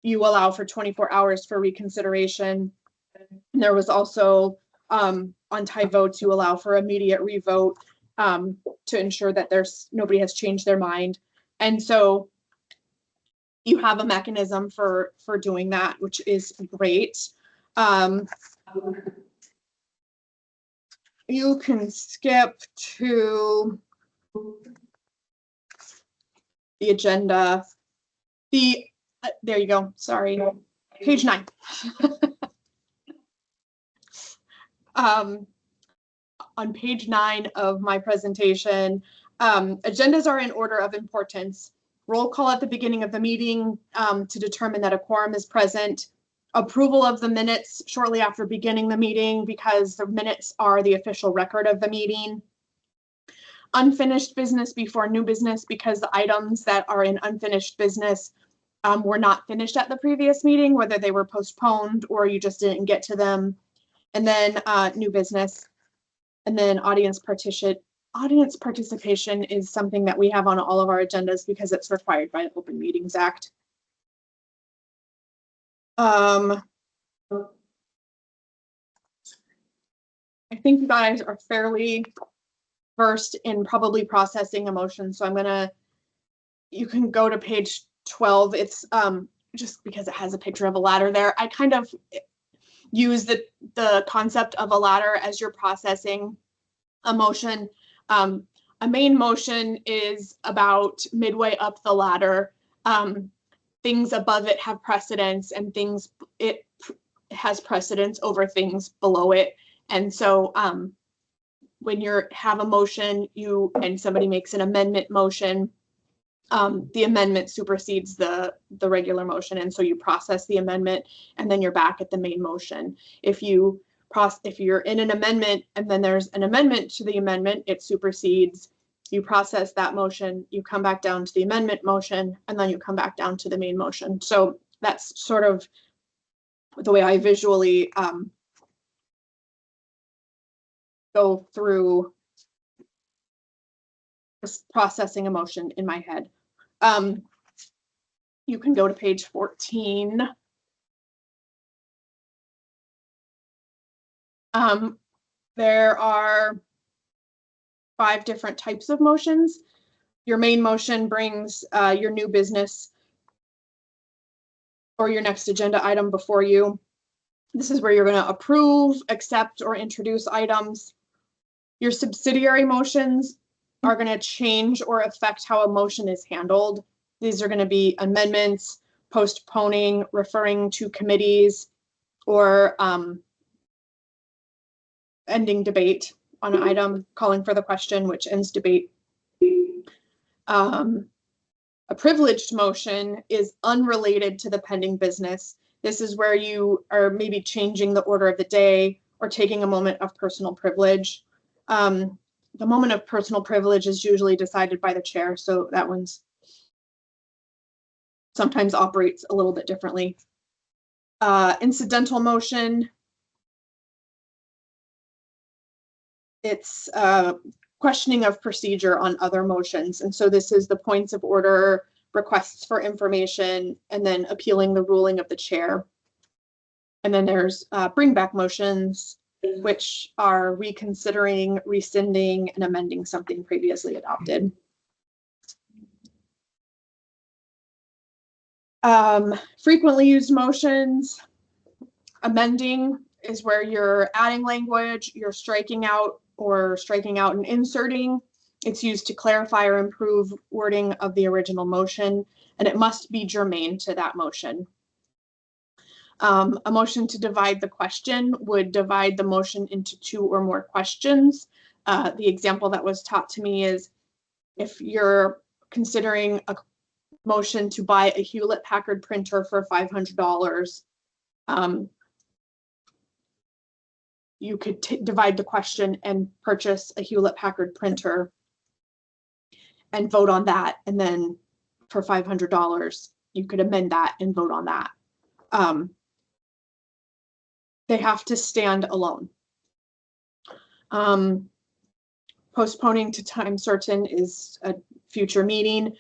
you allow for 24 hours for reconsideration. And there was also on tie votes, you allow for immediate revote to ensure that nobody has changed their mind. And so you have a mechanism for doing that, which is great. You can skip to the agenda. There you go. Sorry, page 9. On page 9 of my presentation, agendas are in order of importance. Roll call at the beginning of the meeting to determine that a quorum is present. Approval of the minutes shortly after beginning the meeting because the minutes are the official record of the meeting. Unfinished business before new business because the items that are in unfinished business were not finished at the previous meeting, whether they were postponed or you just didn't get to them. And then new business. And then audience participation is something that we have on all of our agendas because it's required by the Open Meetings Act. I think you guys are fairly versed in probably processing emotions. So you can go to page 12. It's just because it has a picture of a ladder there. I kind of use the concept of a ladder as you're processing a motion. A main motion is about midway up the ladder. Things above it have precedence and it has precedence over things below it. And so when you have a motion and somebody makes an amendment motion, the amendment supersedes the regular motion. And so you process the amendment and then you're back at the main motion. If you're in an amendment and then there's an amendment to the amendment, it supersedes. You process that motion, you come back down to the amendment motion, and then you come back down to the main motion. So that's sort of the way I visually go through this processing a motion in my head. You can go to page 14. There are 5 different types of motions. Your main motion brings your new business or your next agenda item before you. This is where you're going to approve, accept, or introduce items. Your subsidiary motions are going to change or affect how a motion is handled. These are going to be amendments, postponing, referring to committees, or ending debate on an item, calling for the question, which ends debate A privileged motion is unrelated to the pending business. This is where you are maybe changing the order of the day or taking a moment of personal privilege. The moment of personal privilege is usually decided by the chair, so that one's sometimes operates a little bit differently. Incidental motion, it's questioning of procedure on other motions. And so this is the points of order, requests for information, and then appealing the ruling of the chair. And then there's bring back motions, which are reconsidering, rescinding, and amending something previously adopted. Frequently used motions, amending is where you're adding language, you're striking out and inserting. It's used to clarify or improve wording of the original motion, and it must be germane to that motion. A motion to divide the question would divide the motion into 2 or more questions. The example that was taught to me is if you're considering a motion to buy a Hewlett-Packard printer for $500, you could divide the question and purchase a Hewlett-Packard printer and vote on that. And then for $500, you could amend that and vote on that. They have to stand alone. Postponing to time certain is a future meeting.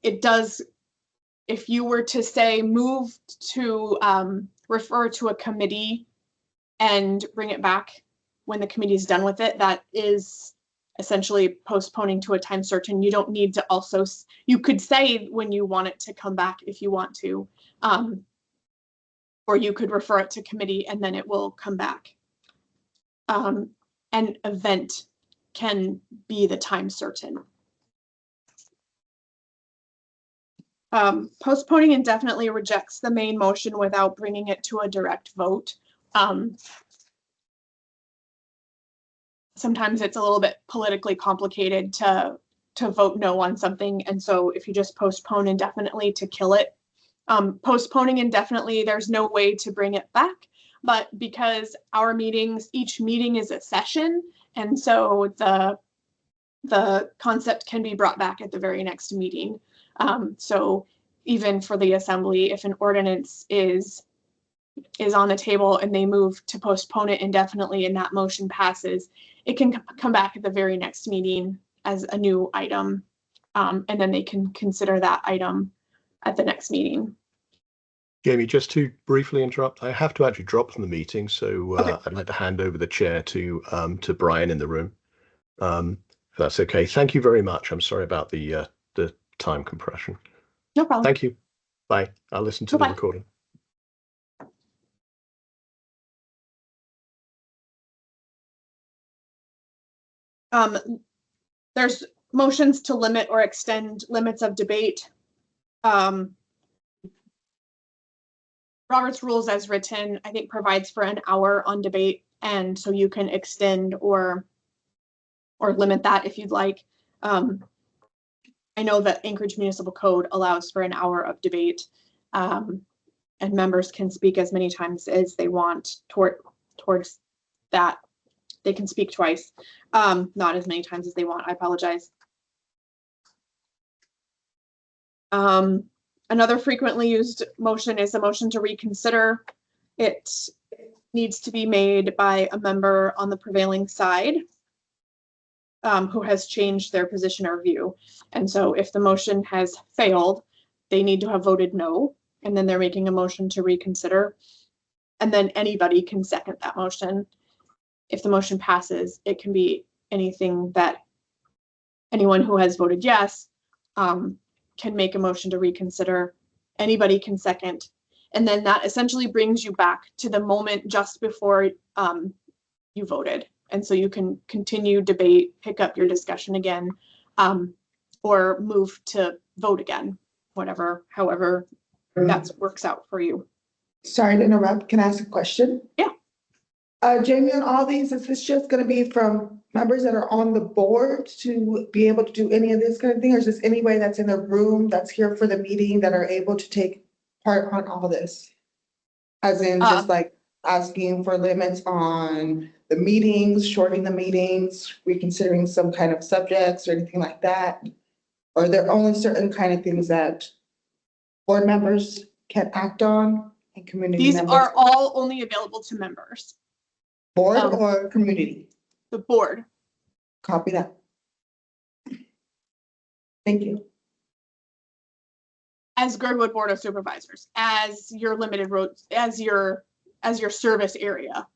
It does, if you were to say move to refer to a committee and bring it back when the committee is done with it, that is essentially postponing to a time certain. You don't need to also, you could say when you want it to come back if you want to, or you could refer it to committee and then it will come back. An event can be the time certain. Postponing indefinitely rejects the main motion without bringing it to a direct vote. Sometimes it's a little bit politically complicated to vote no on something. And so if you just postpone indefinitely to kill it, postponing indefinitely, there's no way to bring it back. But because our meetings, each meeting is a session, and so the concept can be brought back at the very next meeting. So even for the assembly, if an ordinance is on the table and they move to postpone it indefinitely and that motion passes, it can come back at the very next meeting as a new item. And then they can consider that item at the next meeting. Jamie, just to briefly interrupt, I have to actually drop from the meeting, so Okay. I'd like to hand over the chair to Brian in the room. If that's okay. Thank you very much. I'm sorry about the time compression. No problem. Thank you. Bye. I'll listen to the Bye-bye. recording. There's motions to limit or extend limits of debate. Robert's rules as written, I think, provides for an hour on debate, and so you can extend or limit that if you'd like. I know that Anchorage Municipal Code allows for an hour of debate, and members can speak as many times as they want towards that. They can speak twice, not as many times as they want. I apologize. Another frequently used motion is a motion to reconsider. It needs to be made by a member on the prevailing side who has changed their position or view. And so if the motion has failed, they need to have voted no, and then they're making a motion to reconsider. And then anybody can second that motion. If the motion passes, it can be anything that anyone who has voted yes can make a motion to reconsider. Anybody can second. And then that essentially brings you back to the moment just before you voted. And so you can continue debate, pick up your discussion again, or move to vote again, however that works out for you. Sorry to interrupt. Can I ask a question? Yeah. Jamie, on all these, is this just gonna be from members that are on the board to be able to do any of this kind of thing? Or is this anybody that's in the room that's here for the meeting that are able to take part on all this? As in just like asking for limits on the meetings, shortening the meetings, reconsidering some kind of subjects or anything like that? Or are there only certain kind of things that board members can act on and community These members? are all only available to members, Board or community? the board. Copy that. Thank you. As Girdwood Board of Supervisors, as your limited roads, as your service area.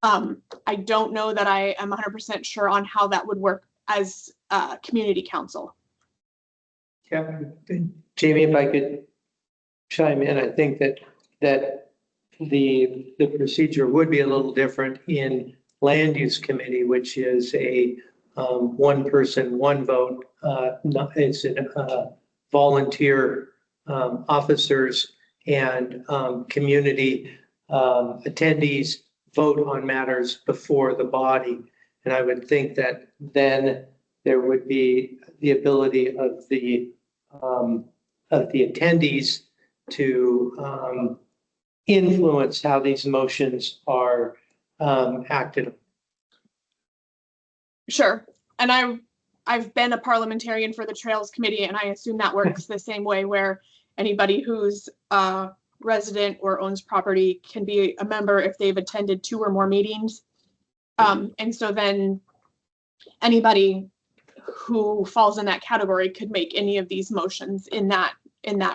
I don't know that I am 100% sure on how that would work as community council. Yeah, Jamie, if I could chime in, I think that the procedure would be a little different in land use committee, which is a one person, one vote. It's a volunteer officers and community attendees vote on matters before the body. And I would think that then there would be the ability of the attendees to influence how these motions are acted. Sure. And I've been a parliamentarian for the Trails Committee, and I assume that works the same way, where anybody who's a resident or owns property can be a member if they've attended 2 or more meetings. And so then anybody who falls in that category could make any of these motions in that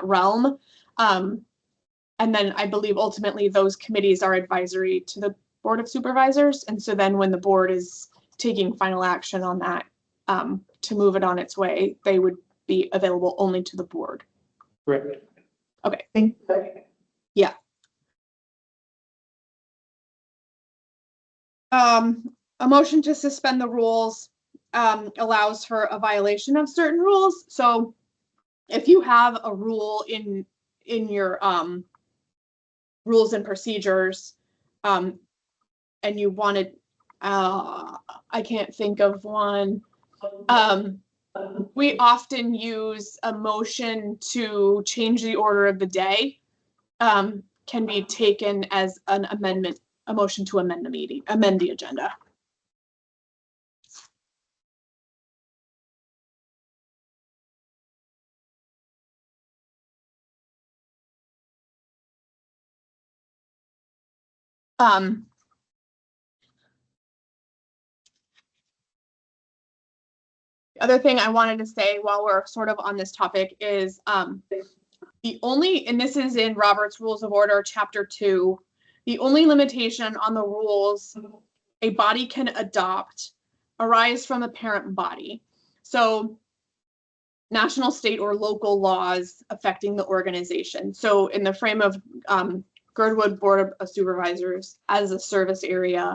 realm. And then I believe ultimately those committees are advisory to the Board of Supervisors. And so then when the board is taking final action on that, to move it on its way, they would be available only to the board. Correct. Okay. Thank you. Yeah. A motion to suspend the rules allows for a violation of certain rules. So if you have a rule in your rules and procedures, and you wanted, I can't think of one. We often use a motion to change the order of the day, can be taken as an amendment, a motion to amend the meeting, amend the agenda. The other thing I wanted to say while we're sort of on this topic is the only, and this is in Robert's Rules of Order, Chapter 2, the only limitation on the rules a body can adopt arise from a parent body. So national, state, or local laws affecting the organization. So in the frame of Girdwood Board of Supervisors as a service area,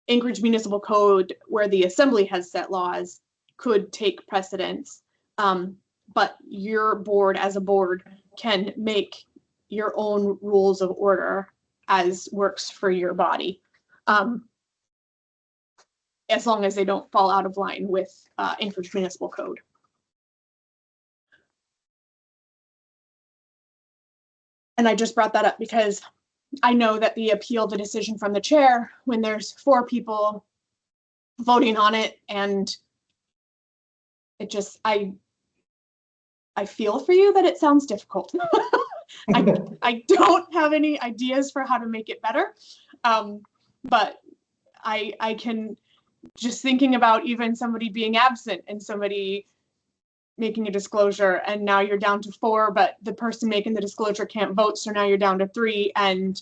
Anchorage Municipal Code, where the Assembly has set laws, could take precedence. But your board as a board can make your own rules of order as works for your body, as long as they don't fall out of line with Anchorage Municipal Code. And I just brought that up because I know that the appeal, the decision from the chair, when there's 4 people voting on it, and it just, I feel for you that it sounds difficult. I don't have any ideas for how to make it better. But I can, just thinking about even somebody being absent and somebody making a disclosure, and now you're down to 4, but the person making the disclosure can't vote, so now you're down to 3, and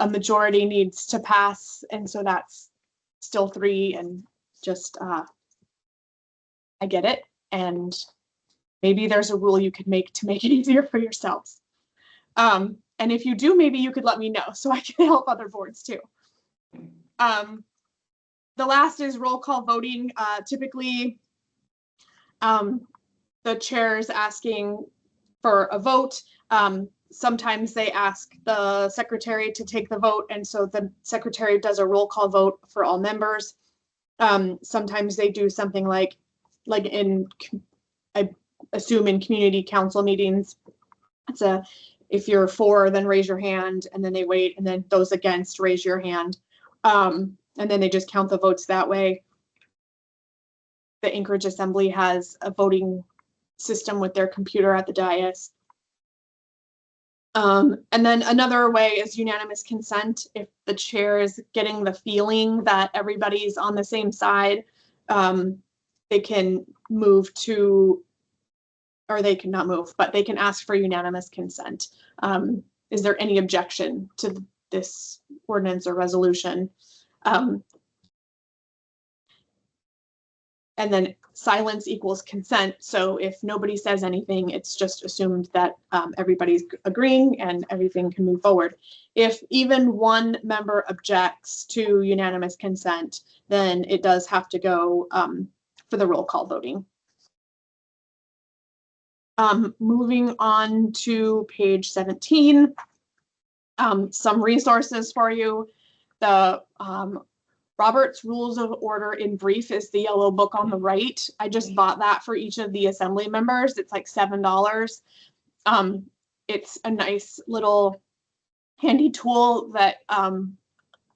a majority needs to pass, and so that's still 3, and just I get it, and maybe there's a rule you could make to make it easier for yourselves. And if you do, maybe you could let me know so I can help other boards too. The last is roll call voting. Typically, the chair is asking for a vote. sometimes they ask the secretary to take the vote, and so the secretary does a roll call vote for all members. Sometimes they do something like in, I assume in community council meetings, it's if you're for, then raise your hand, and then they wait, and then those against, raise your hand. And then they just count the votes that way. The Anchorage Assembly has a voting system with their computer at the dais. And then another way is unanimous consent. If the chair is getting the feeling that everybody's on the same side, they can move to, or they cannot move, but they can ask for unanimous consent. Is there any objection to this ordinance or resolution? And then silence equals consent. So if nobody says anything, it's just assumed that everybody's agreeing and everything can move forward. If even one member objects to unanimous consent, then it does have to go for the roll call voting. Moving on to page 17, some resources for you. The Robert's Rules of Order in brief is the yellow book on the right. I just bought that for each of the assembly members. It's like $7. It's a nice little handy tool that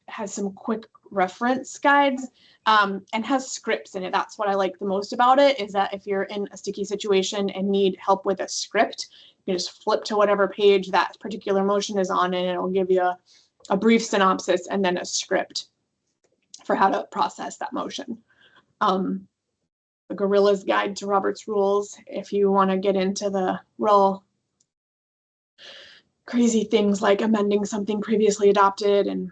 has some quick reference guides and has scripts in it. That's what I like the most about it, is that if you're in a sticky situation and need help with a script, you just flip to whatever page that particular motion is on, and it'll give you a brief synopsis and then a script for how to process that motion. The Gorilla's Guide to Robert's Rules, if you want to get into the real crazy things like amending something previously adopted and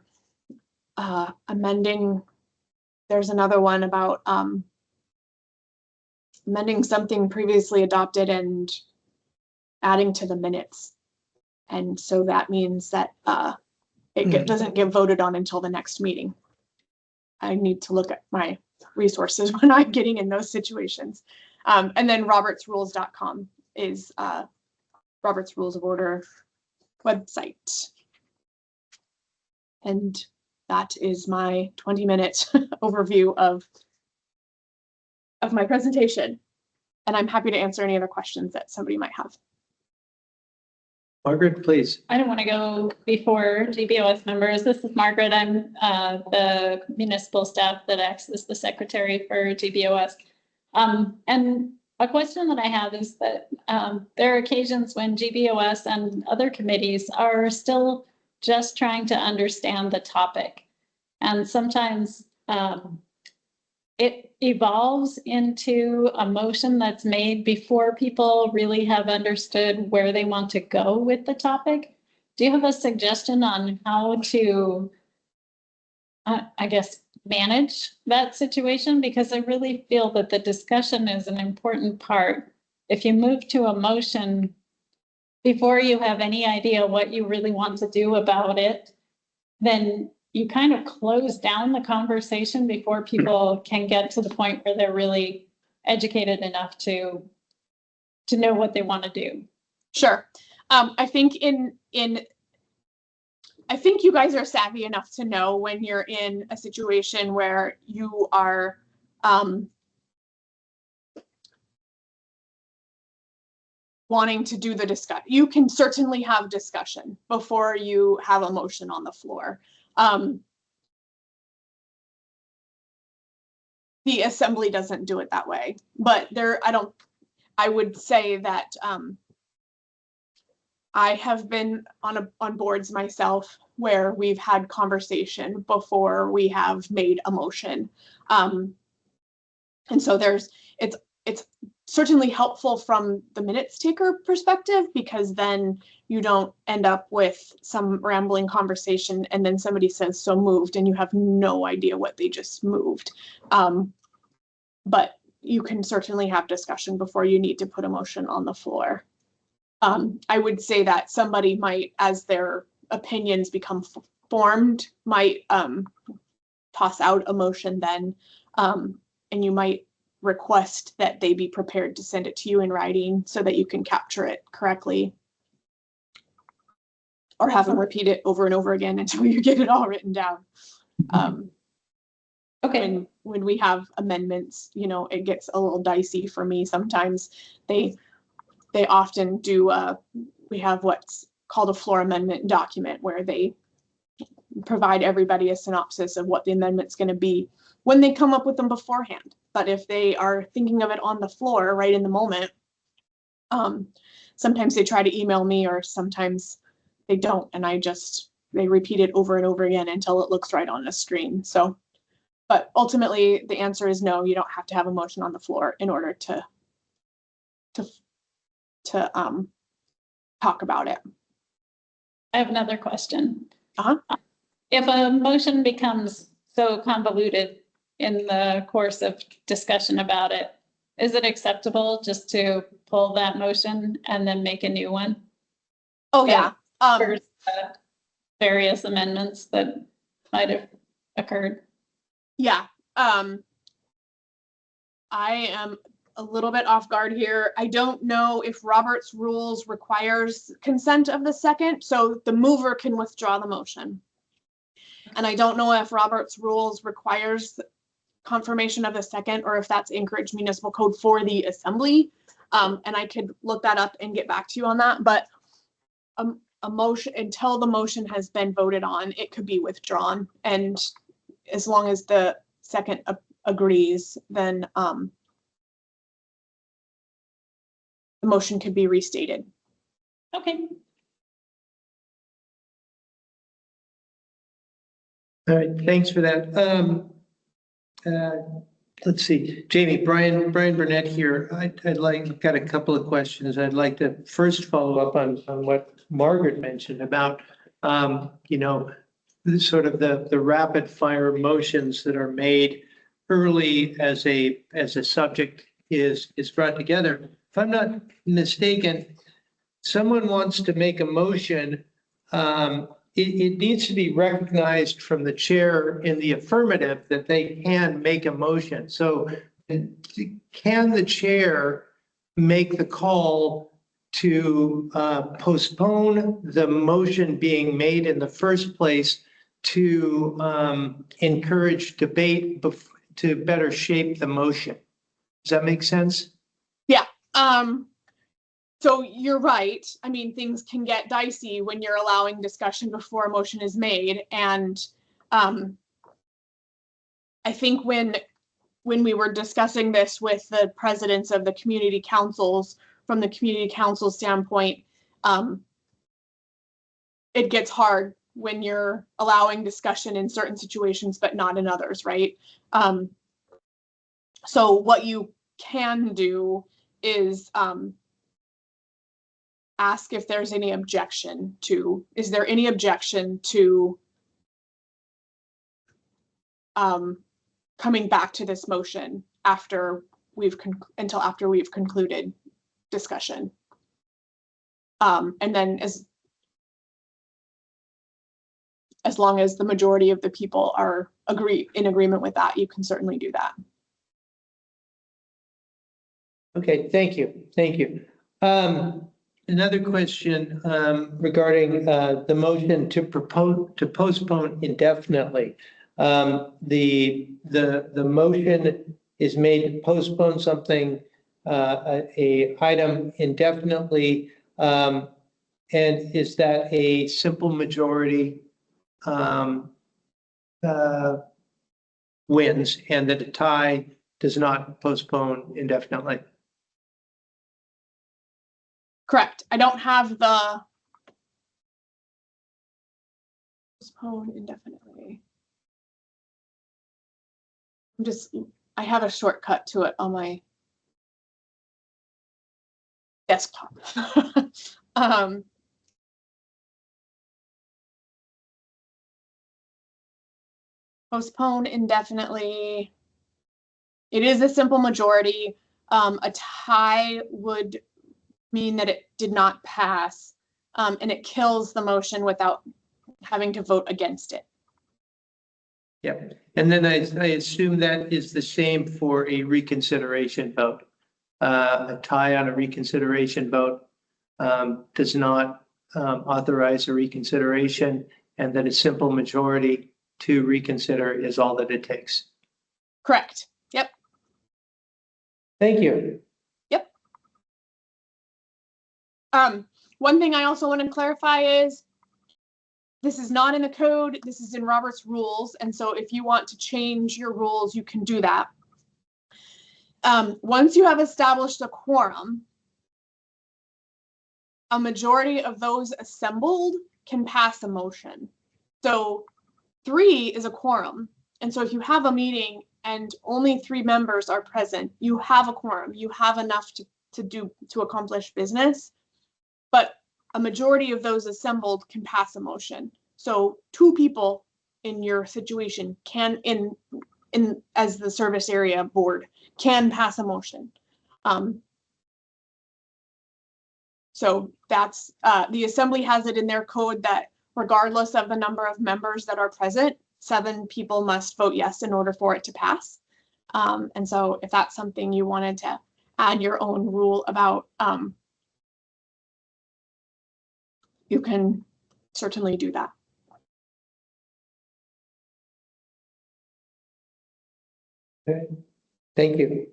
amending. There's another one about amending something previously adopted and adding to the minutes. And so that means that it doesn't get voted on until the next meeting. I need to look at my resources when I'm getting in those situations. And then robertsrules.com is Robert's Rules of Order website. And that is my 20-minute overview of my presentation. And I'm happy to answer any other questions that somebody might have. Margaret, please. I don't want to go before GBOS members. This is Margaret. I'm the municipal staff that acts as the secretary for GBOS. And a question that I have is that there are occasions when GBOS and other committees are still just trying to understand the topic. And sometimes it evolves into a motion that's made before people really have understood where they want to go with the topic. Do you have a suggestion on how to, I guess, manage that situation? Because I really feel that the discussion is an important part. If you move to a motion before you have any idea what you really want to do about it, then you kind of close down the conversation before people can get to the point where they're really educated enough to know what they want to do. Sure. I think I think you guys are savvy enough to know when you're in a situation where you are wanting to do the discussion. You can certainly have discussion before you have a motion on the floor. The assembly doesn't do it that way, but I would say that I have been on boards myself where we've had conversation before we have made a motion. And so it's certainly helpful from the minutes taker perspective, because then you don't end up with some rambling conversation and then somebody says so moved and you have no idea what they just moved. But you can certainly have discussion before you need to put a motion on the floor. I would say that somebody might, as their opinions become formed, might toss out a motion then, and you might request that they be prepared to send it to you in writing so that you can capture it correctly. or have them repeat it over and over again until you get it all written down. Okay, When we have amendments, you know, it gets a little dicey for me sometimes. They often do, we have what's called a floor amendment document where they provide everybody a synopsis of what the amendment's going to be when they come up with them beforehand. But if they are thinking of it on the floor right in the moment, sometimes they try to email me, or sometimes they don't, and they repeat it over and over again until it looks right on the screen. So, but ultimately the answer is no, you don't have to have a motion on the floor in order to talk about it. I have another question. Uh-huh. If a motion becomes so convoluted in the course of discussion about it, is it acceptable just to pull that motion and then make a new one? Oh yeah. For various amendments that might have occurred. Yeah. I am a little bit off guard here. I don't know if Robert's rules requires consent of the second, so the mover can withdraw the motion. And I don't know if Robert's rules requires confirmation of the second, or if that's Anchorage Municipal Code for the assembly. And I could look that up and get back to you on that, but a motion, until the motion has been voted on, it could be withdrawn. And as long as the second agrees, then the motion could be restated. Okay. All right, thanks for that. Let's see, Jamie, Brian Burnett here. I've got a couple of questions. I'd like to first follow up on what Margaret mentioned about, you know, sort of the rapid fire motions that are made early as a subject is brought together. If I'm not mistaken, someone wants to make a motion, it needs to be recognized from the chair in the affirmative that they can make a motion. So can the chair make the call to postpone the motion being made in the first place to encourage debate to better shape the motion? Does that make sense? Yeah. So you're right. I mean, things can get dicey when you're allowing discussion before a motion is made. And I think when we were discussing this with the presidents of the community councils, from the community council standpoint, it gets hard when you're allowing discussion in certain situations, but not in others, right? So what you can do is ask if there's any objection to, is there any objection to coming back to this motion after until after we've concluded discussion. And then as long as the majority of the people are in agreement with that, you can certainly do that. Okay, thank you. Thank you. Another question regarding the motion to postpone indefinitely. The motion is made to postpone something, a item indefinitely, and is that a simple majority wins, and that a tie does not postpone indefinitely? Correct. I don't have the postpone indefinitely. I have a shortcut to it on my desktop. Postpone indefinitely. It is a simple majority. A tie would mean that it did not pass, and it kills the motion without having to vote against it. Yep. And then I assume that is the same for a reconsideration vote. A tie on a reconsideration vote does not authorize a reconsideration, and that a simple majority to reconsider is all that it takes. Correct. Yep. Thank you. One thing I also want to clarify is this is not in the code. This is in Robert's rules. And so if you want to change your rules, you can do that. Once you have established a quorum, a majority of those assembled can pass a motion. So 3 is a quorum. And so if you have a meeting and only 3 members are present, you have a quorum. You have enough to accomplish business. But a majority of those assembled can pass a motion. So 2 people in your situation can, in as the service area board, can pass a motion. So that's, the assembly has it in their code that regardless of the number of members that are present, 7 people must vote yes in order for it to pass. And so if that's something you wanted to add your own rule about, you can certainly do that. Okay, thank you.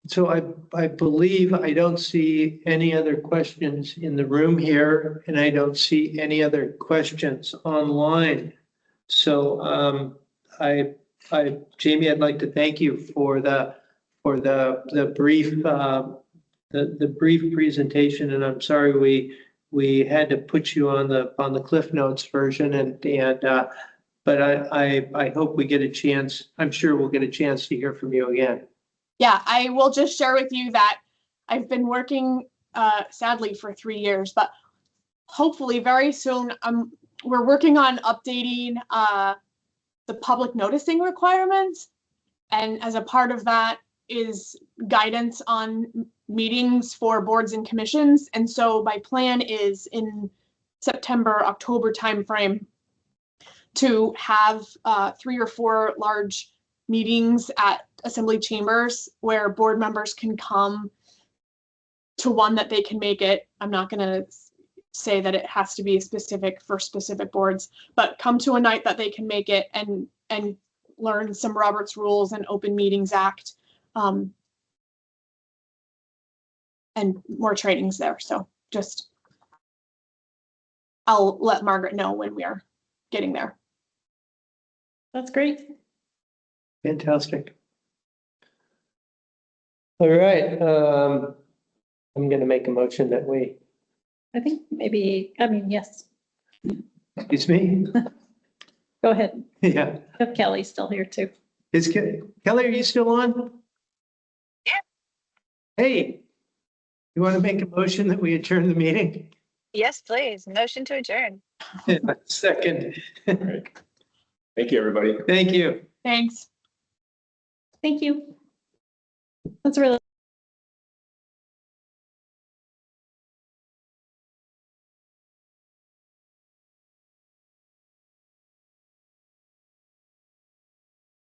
So I believe I don't see any other questions in the room here, and I don't see any other questions online. So Jamie, I'd like to thank you for the brief presentation, and I'm sorry we had to put you on the Cliff Notes version, but I hope we get a chance. I'm sure we'll get a chance to hear from you again. Yeah, I will just share with you that I've been working sadly for 3 years, but hopefully very soon we're working on updating the public noticing requirements. And as a part of that is guidance on meetings for boards and commissions. And so my plan is in September, October timeframe to have 3 or 4 large meetings at assembly chambers where board members can come to one that they can make it. I'm not going to say that it has to be specific for specific boards, but come to a night that they can make it and learn some Robert's Rules and Open Meetings Act, and more trainings there. So just, I'll let Margaret know when we are getting there. That's great. Fantastic. All right, I'm going to make a motion that we. I think maybe, I mean, yes, Excuse me? go ahead. Yeah. If Kelly's still here too. Is Kelly, are you still on? Yeah. Hey, you want to make a motion that we adjourn the meeting? Yes, please. Motion to adjourn. Second. Thank you, everybody. Thank you. Thanks. Thank you. That's really